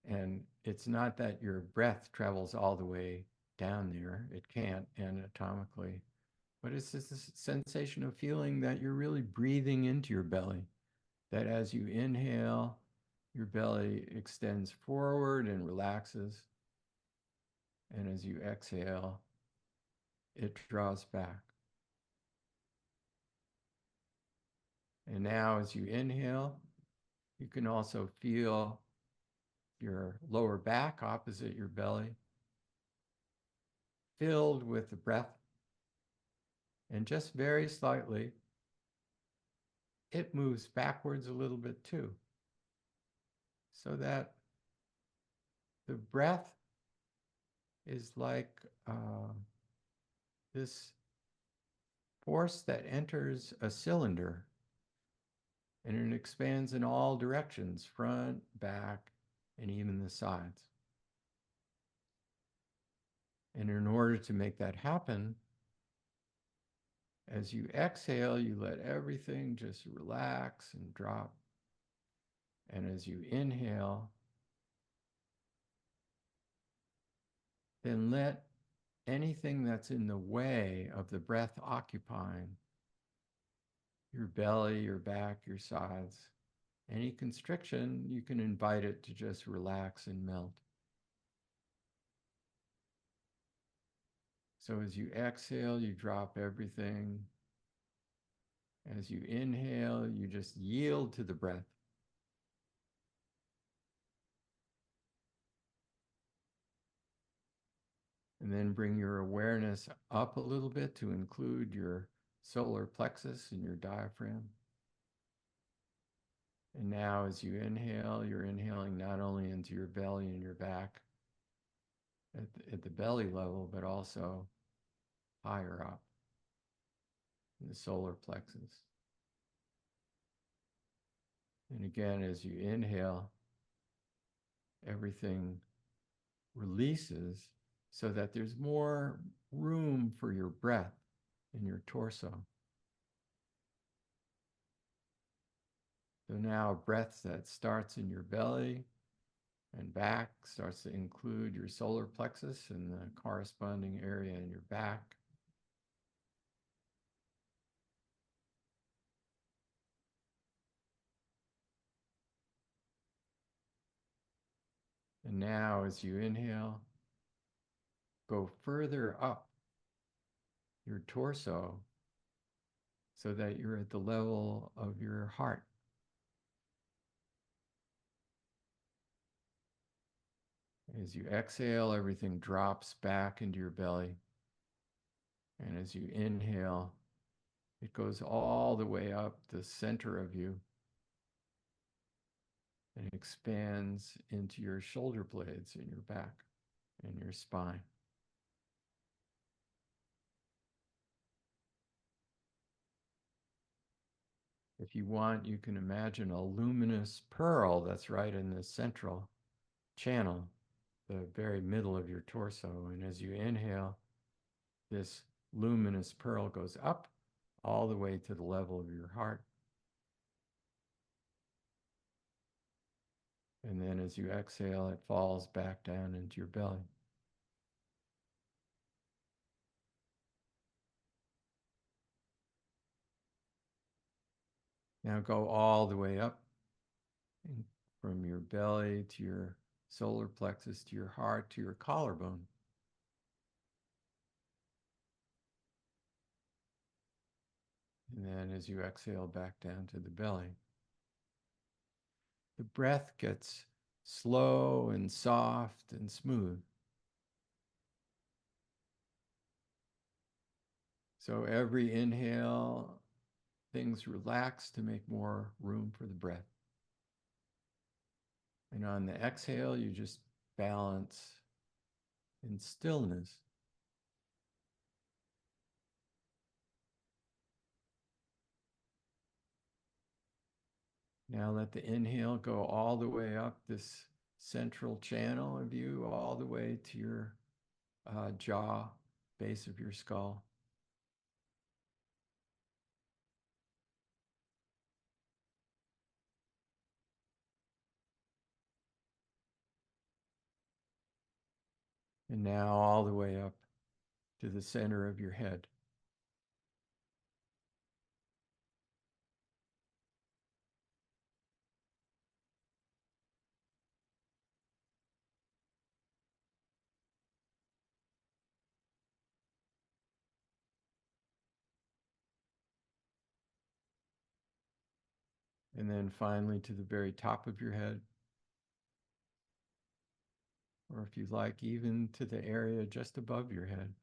And it's not that your breath travels all the way down there, it can't anatomically, but it's just this sensation of feeling that you're really breathing into your belly, that as you inhale, your belly extends forward and relaxes. And as you exhale, it draws back. And now, as you inhale, you can also feel your lower back opposite your belly filled with the breath. And just very slightly, it moves backwards a little bit too, so that the breath is like this force that enters a cylinder and it expands in all directions, front, back, and even the sides. And in order to make that happen, as you exhale, you let everything just relax and drop. And as you inhale, then let anything that's in the way of the breath occupying your belly, your back, your sides, any constriction, you can invite it to just relax and melt. So as you exhale, you drop everything. As you inhale, you just yield to the breath. And then bring your awareness up a little bit to include your solar plexus and your diaphragm. And now as you inhale, you're inhaling not only into your belly and your back at the belly level, but also higher up in the solar plexus. And again, as you inhale, everything releases so that there's more room for your breath in your torso. So now a breath that starts in your belly and back starts to include your solar plexus and the corresponding area in your back. And now as you inhale, go further up your torso so that you're at the level of your heart. As you exhale, everything drops back into your belly. And as you inhale, it goes all the way up the center of you and expands into your shoulder blades in your back and your spine. If you want, you can imagine a luminous pearl that's right in the central channel, the very middle of your torso. And as you inhale, this luminous pearl goes up all the way to the level of your heart. And then as you exhale, it falls back down into your belly. Now go all the way up from your belly to your solar plexus, to your heart, to your collarbone. And then as you exhale back down to the belly, the breath gets slow and soft and smooth. So every inhale, things relax to make more room for the breath. And on the exhale, you just balance in stillness. Now let the inhale go all the way up this central channel of you, all the way to your jaw, base of your skull. And now all the way up to the center of your head. And then finally to the very top of your head, or if you like, even to the area just above your head.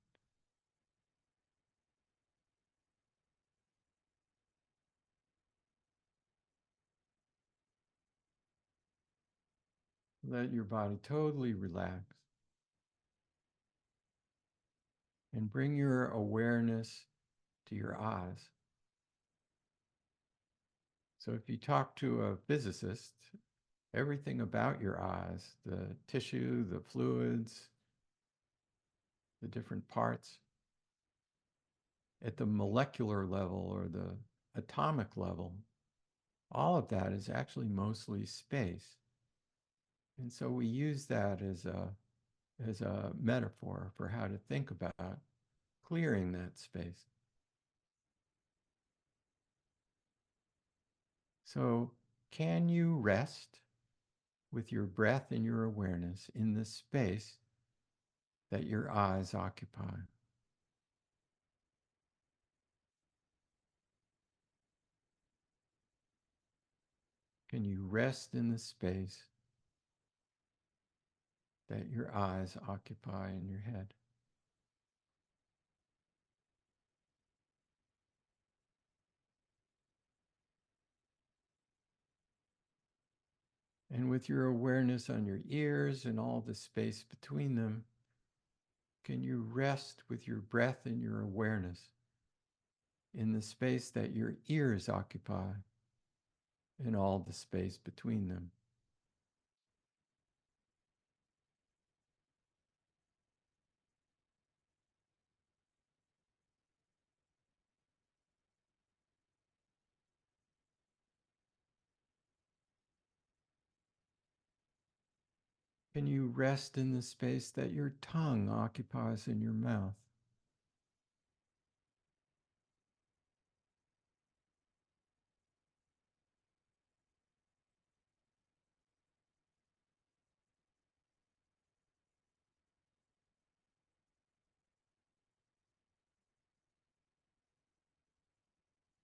Let your body totally relax and bring your awareness to your eyes. So if you talk to a physicist, everything about your eyes, the tissue, the fluids, the different parts, at the molecular level or the atomic level, all of that is actually mostly space. And so we use that as a metaphor for how to think about clearing that space. So can you rest with your breath and your awareness in the space that your eyes occupy? Can you rest in the space that your eyes occupy in your head? And with your awareness on your ears and all the space between them, can you rest with your breath and your awareness in the space that your ears occupy and all the space between them? Can you rest in the space that your tongue occupies in your mouth?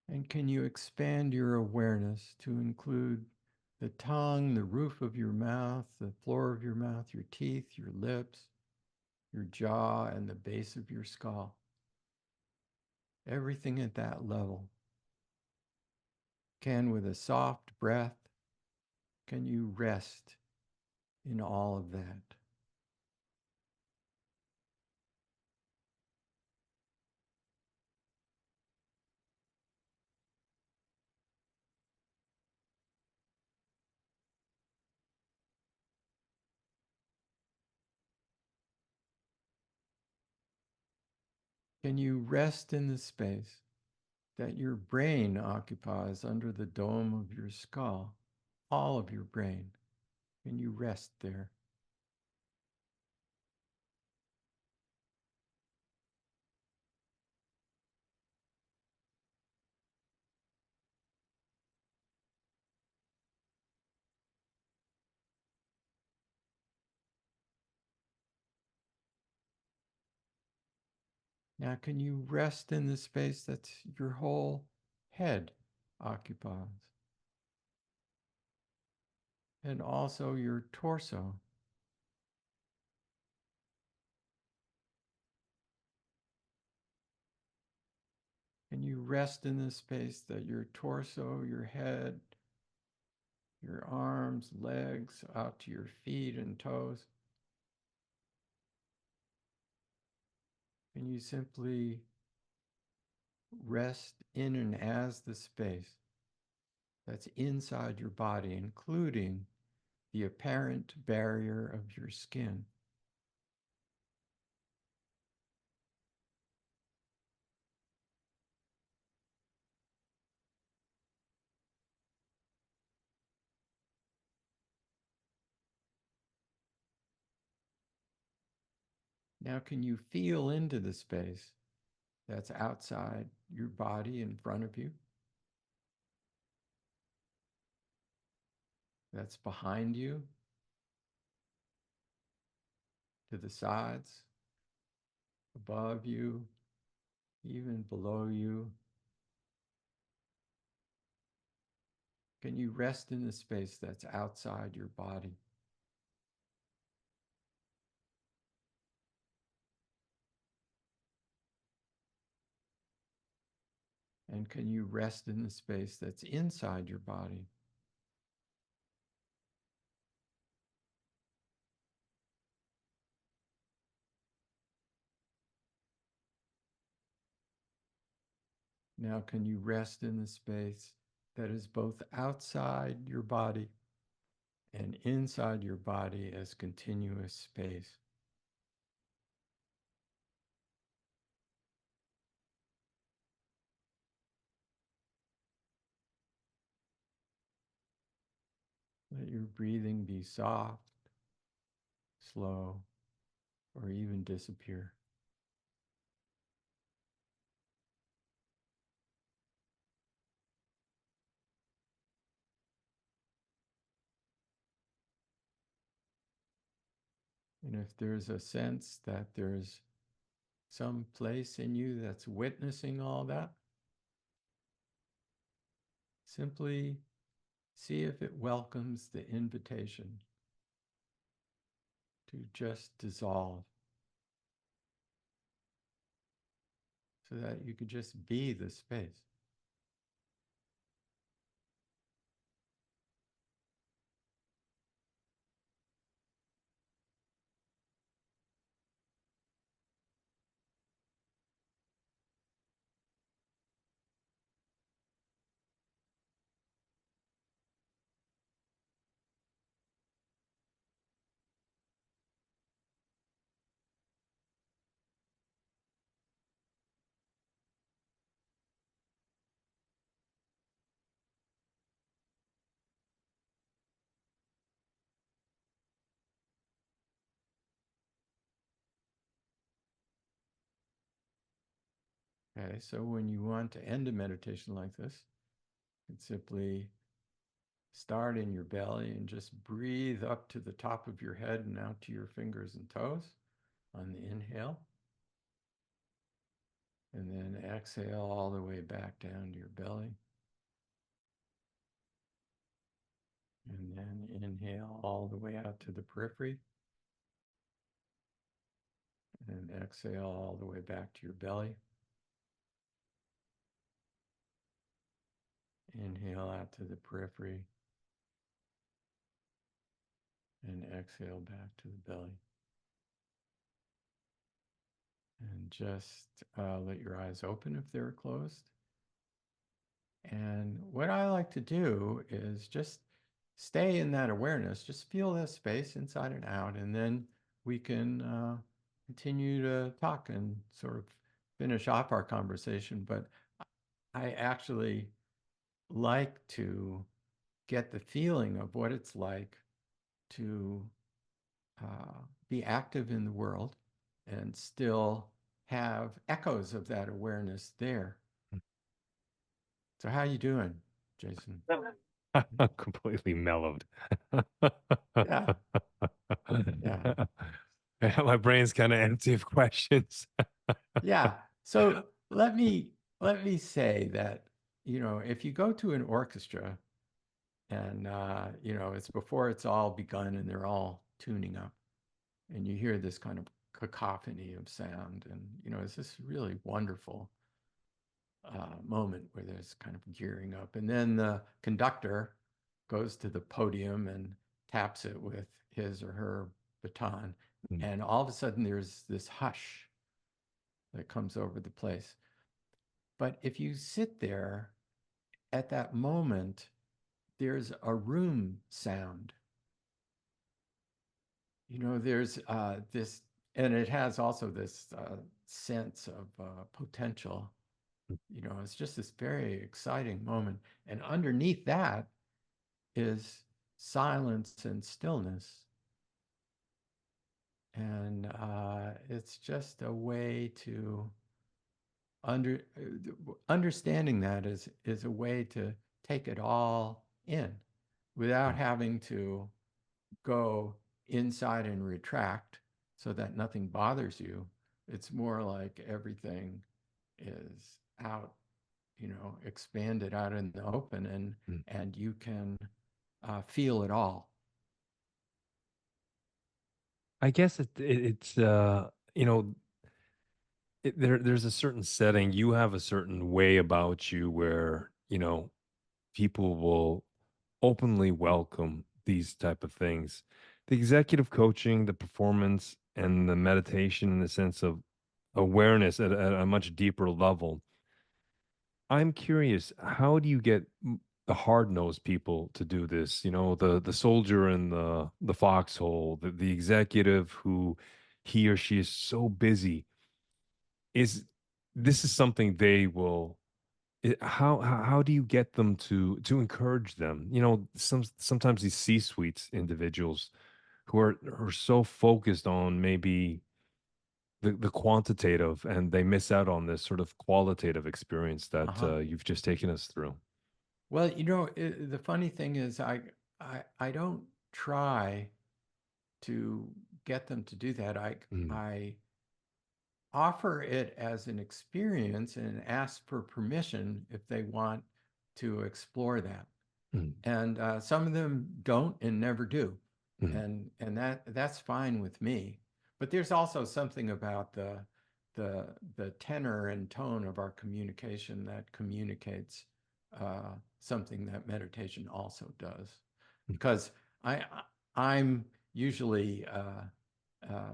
And can you expand your awareness to include the tongue, the roof of your mouth, the floor of your mouth, your teeth, your lips, your jaw, and the base of your skull? Everything at that level. Can, with a soft breath, can you rest in all of that? Can you rest in the space that your brain occupies under the dome of your skull? All of your brain. Can you rest there? Now, can you rest in the space that your whole head occupies? And also your torso. Can you rest in the space that your torso, your head, your arms, legs, out to your feet and toes? Can you simply rest in and as the space that's inside your body, including the apparent barrier of your skin? Now, can you feel into the space that's outside your body in front of you, that's behind you, to the sides, above you, even below you? Can you rest in the space that's outside your body? And can you rest in the space that's inside your body? Now, can you rest in the space that is both outside your body and inside your body as continuous space? Let your breathing be soft, slow, or even disappear. And if there's a sense that there's some place in you that's witnessing all that, simply see if it welcomes the invitation to just dissolve so that you could just be the space. Okay, so when you want to end a meditation like this, you can simply start in your belly and just breathe up to the top of your head and out to your fingers and toes on the inhale. And then exhale all the way back down to your belly. And then inhale all the way out to the periphery. And exhale all the way back to your belly. Inhale out to the periphery. And exhale back to the belly. And just let your eyes open if they're closed. And what I like to do is just stay in that awareness, just feel that space inside and out, and then we can continue to talk and sort of finish off our conversation. But I actually like to get the feeling of what it's like to be active in the world and still have echoes of that awareness there. So how you doing, Jason? Completely mellowed. Yeah, yeah, My brain's kind of empty of questions. yeah. So let me say that, if you go to an orchestra and it's before it's all begun and they're all tuning up, and you hear this kind of cacophony of sound, and it's this really wonderful moment where there's kind of gearing up, and then the conductor goes to the podium and taps it with his or her baton, and all of a sudden there's this hush that comes over the place. But if you sit there at that moment, there's a room sound. There's this, and it has also this sense of potential. It's just this very exciting moment. And underneath that is silence and stillness. And it's just a way to under understanding that is a way to take it all in without Mm. having to go inside and retract so that nothing bothers you. It's more like everything is out, expanded out in the open, Mm. and you can feel it all. I guess it's there's a certain setting. You have a certain way about you where, people will openly welcome these type of things. The executive coaching, the performance, and the meditation in the sense of awareness at a much deeper level. I'm curious, how do you get the hard-nosed people to do this? The soldier in the foxhole, the executive who he or she is so busy. Is this is something they will how do you get them to encourage them? Sometimes these C-suites individuals who are so focused on maybe the quantitative, and they miss out on this sort of qualitative experience that Uh-huh. you've just taken us through. Well, the funny thing is, I don't try to get them to do that. Mm, I offer it as an experience and ask for permission if they want to explore that. mm, And some of them don't and never do, mm, and that's fine with me. But there's also something about the tenor and tone of our communication that communicates something that meditation also does. mm, Because I'm usually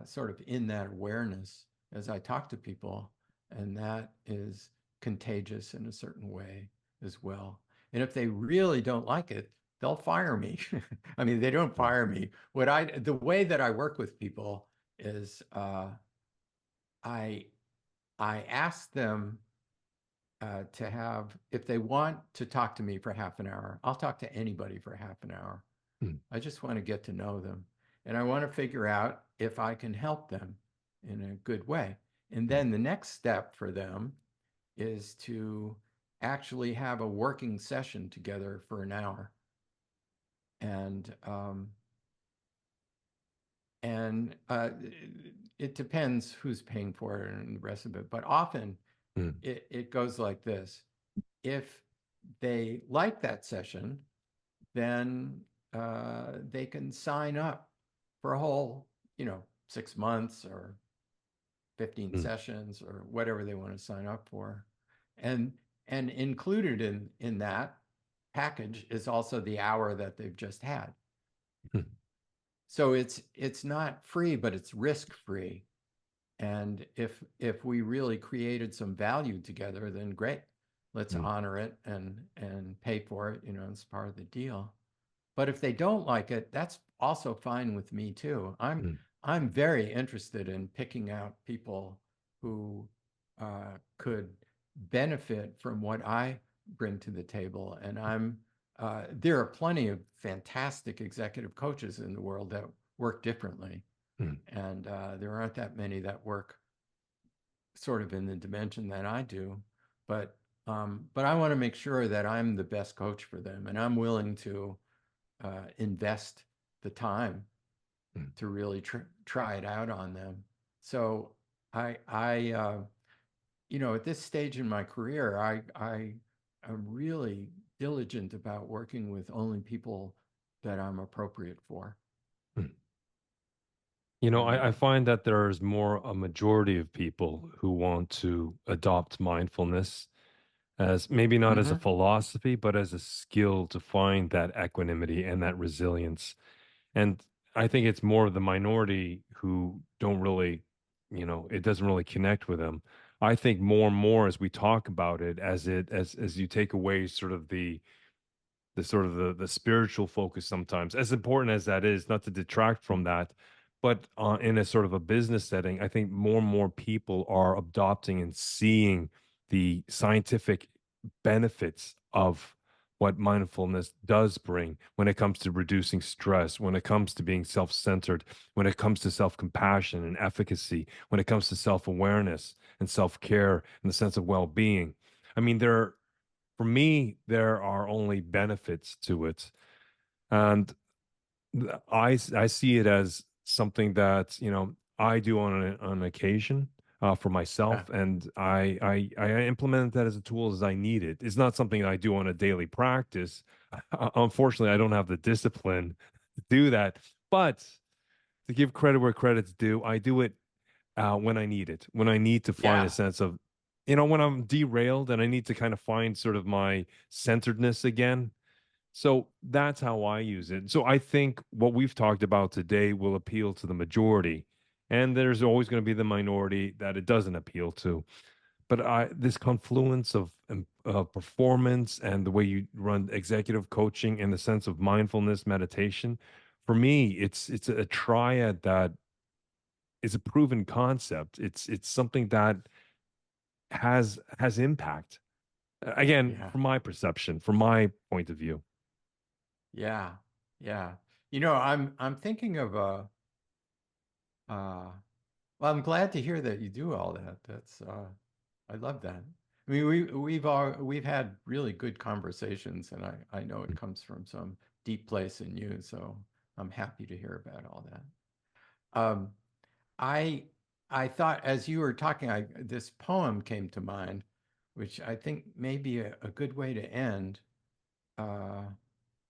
sort of in that awareness as I talk to people, and that is contagious in a certain way as well. And if they really don't like it, they'll fire me. I mean, they don't mm, fire me. The way that I work with people is I I ask them to have, if they want to talk to me for half an hour, I'll talk to anybody for half an hour. mm, I just want to get to know them. And I want to figure out if I can help them in a good way. And mm, then the next step for them is to actually have a working session together for an hour. And it depends who's paying for it and the rest of it. But often mm, it goes like this. If they like that session, then they can sign up for a whole, 6 months or 15 mm, sessions or whatever they want to sign up for. And and included in that package is also the hour that they've just had. mm, So it's not free, but it's risk free. And if we really created some value together, then great. Let's mm, honor it and pay for it, it's part of the deal. But if they don't like it, that's also fine with me too. mm, I'm very interested in picking out people who could benefit from what I bring to the table. And there are plenty of fantastic executive coaches in the world that work differently, mm, and there aren't that many that work sort of in the dimension that I do. But I want to make sure that I'm the best coach for them, and I'm willing to invest the time mm, to really try it out on them. So at this stage in my career, I am really diligent about working with only people that I'm appropriate for. mm. And I find that there's more a majority of people who want to adopt mindfulness as maybe not as a mhm. philosophy, but as a skill to find that equanimity and that resilience. And I think it's more of the minority who don't really, it doesn't really connect with them. I think more and more as we talk about it, as you take away sort of the sort of the spiritual focus sometimes, as important as that is, not to detract from that, but in a sort of a business setting, I think more and more people are adopting and seeing the scientific benefits of what mindfulness does bring when it comes to reducing stress, when it comes to being self centered, when it comes to self compassion and efficacy, when it comes to self awareness and self care and the sense of well being. I mean, for me, there are only benefits to it. And I see it as something that, I do on occasion for Yeah. myself, and I implement that as a tool as I need it. It's not something I do on a daily practice. Unfortunately, I don't have the discipline to do that. But to give credit where credit's due, I do it when I need it, when I need to find a Yeah. sense of, when I'm derailed and I need to kind of find sort of my centeredness again. So that's how I use it. So I think what we've talked about today will appeal to the majority. And there's always going to be the minority that it doesn't appeal to. But this confluence of performance and the way you run executive coaching and the sense of mindfulness meditation, for me, it's a triad that is a proven concept. It's something that has impact. Again, Yeah. from my perception, from my point of view. Yeah. Yeah. I'm thinking of uh well, I'm glad to hear that you do all that. That's I love that. I mean, we've had really good conversations, and I know it comes from some deep place in you, so I'm happy to hear about all that. Um, I I thought as you were talking, this poem came to mind, which I think may be a good way to end. Uh,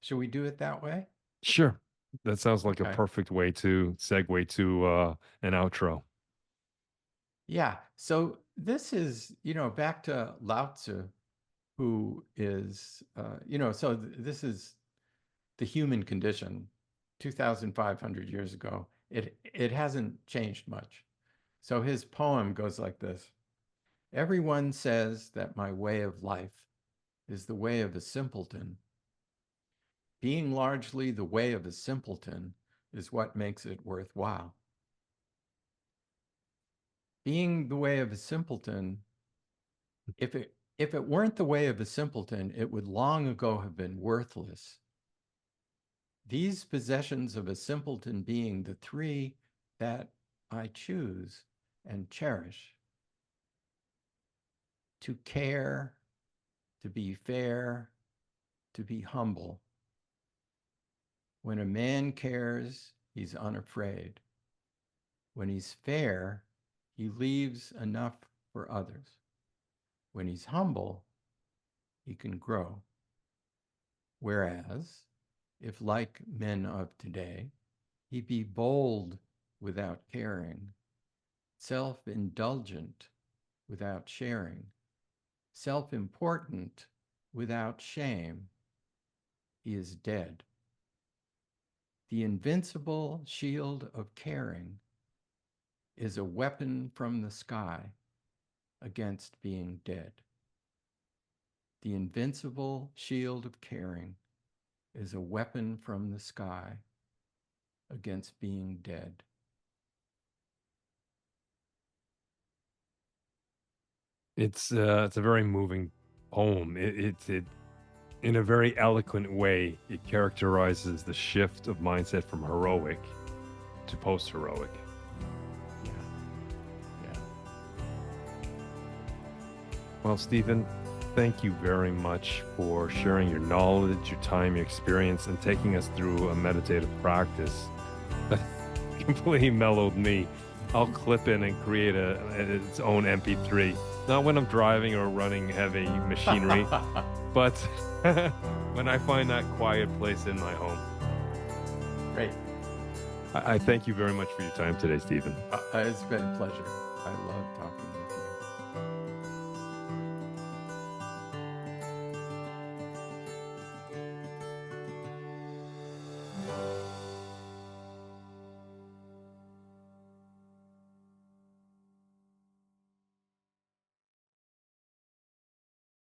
should we do it that way? Sure. That sounds like a Okay. perfect way to segue to an outro. Yeah. So this is, back to Lao Tzu, who is, so this is the human condition 2,500 years ago. It hasn't changed much. So his poem goes like this. Everyone says that my way of life is the way of a simpleton. Being largely the way of a simpleton is what makes it worthwhile. Being the way of a simpleton, if it weren't the way of a simpleton, it would long ago have been worthless. These possessions of a simpleton being the three that I choose and cherish: to care, to be fair, to be humble. When a man cares, he's unafraid. When he's fair, he leaves enough for others. When he's humble, he can grow. Whereas, if like men of today, he be bold without caring, self indulgent without sharing, self important without shame, he is dead. The invincible shield of caring is a weapon from the sky against being dead. The invincible shield of caring is a weapon from the sky against being dead. It's a very moving poem. It in a very eloquent way, it characterizes the shift of mindset from heroic to post heroic. Yeah, yeah. Well, Stephen, thank you very much for sharing your knowledge, your time, your experience, and taking us through a meditative practice that completely mellowed me. I'll clip in and create its own MP3. Not when I'm driving or running heavy machinery, but when I find that quiet place in my home. Great. I thank you very much for your time today, Stephen. It's been a pleasure. I love talking to you.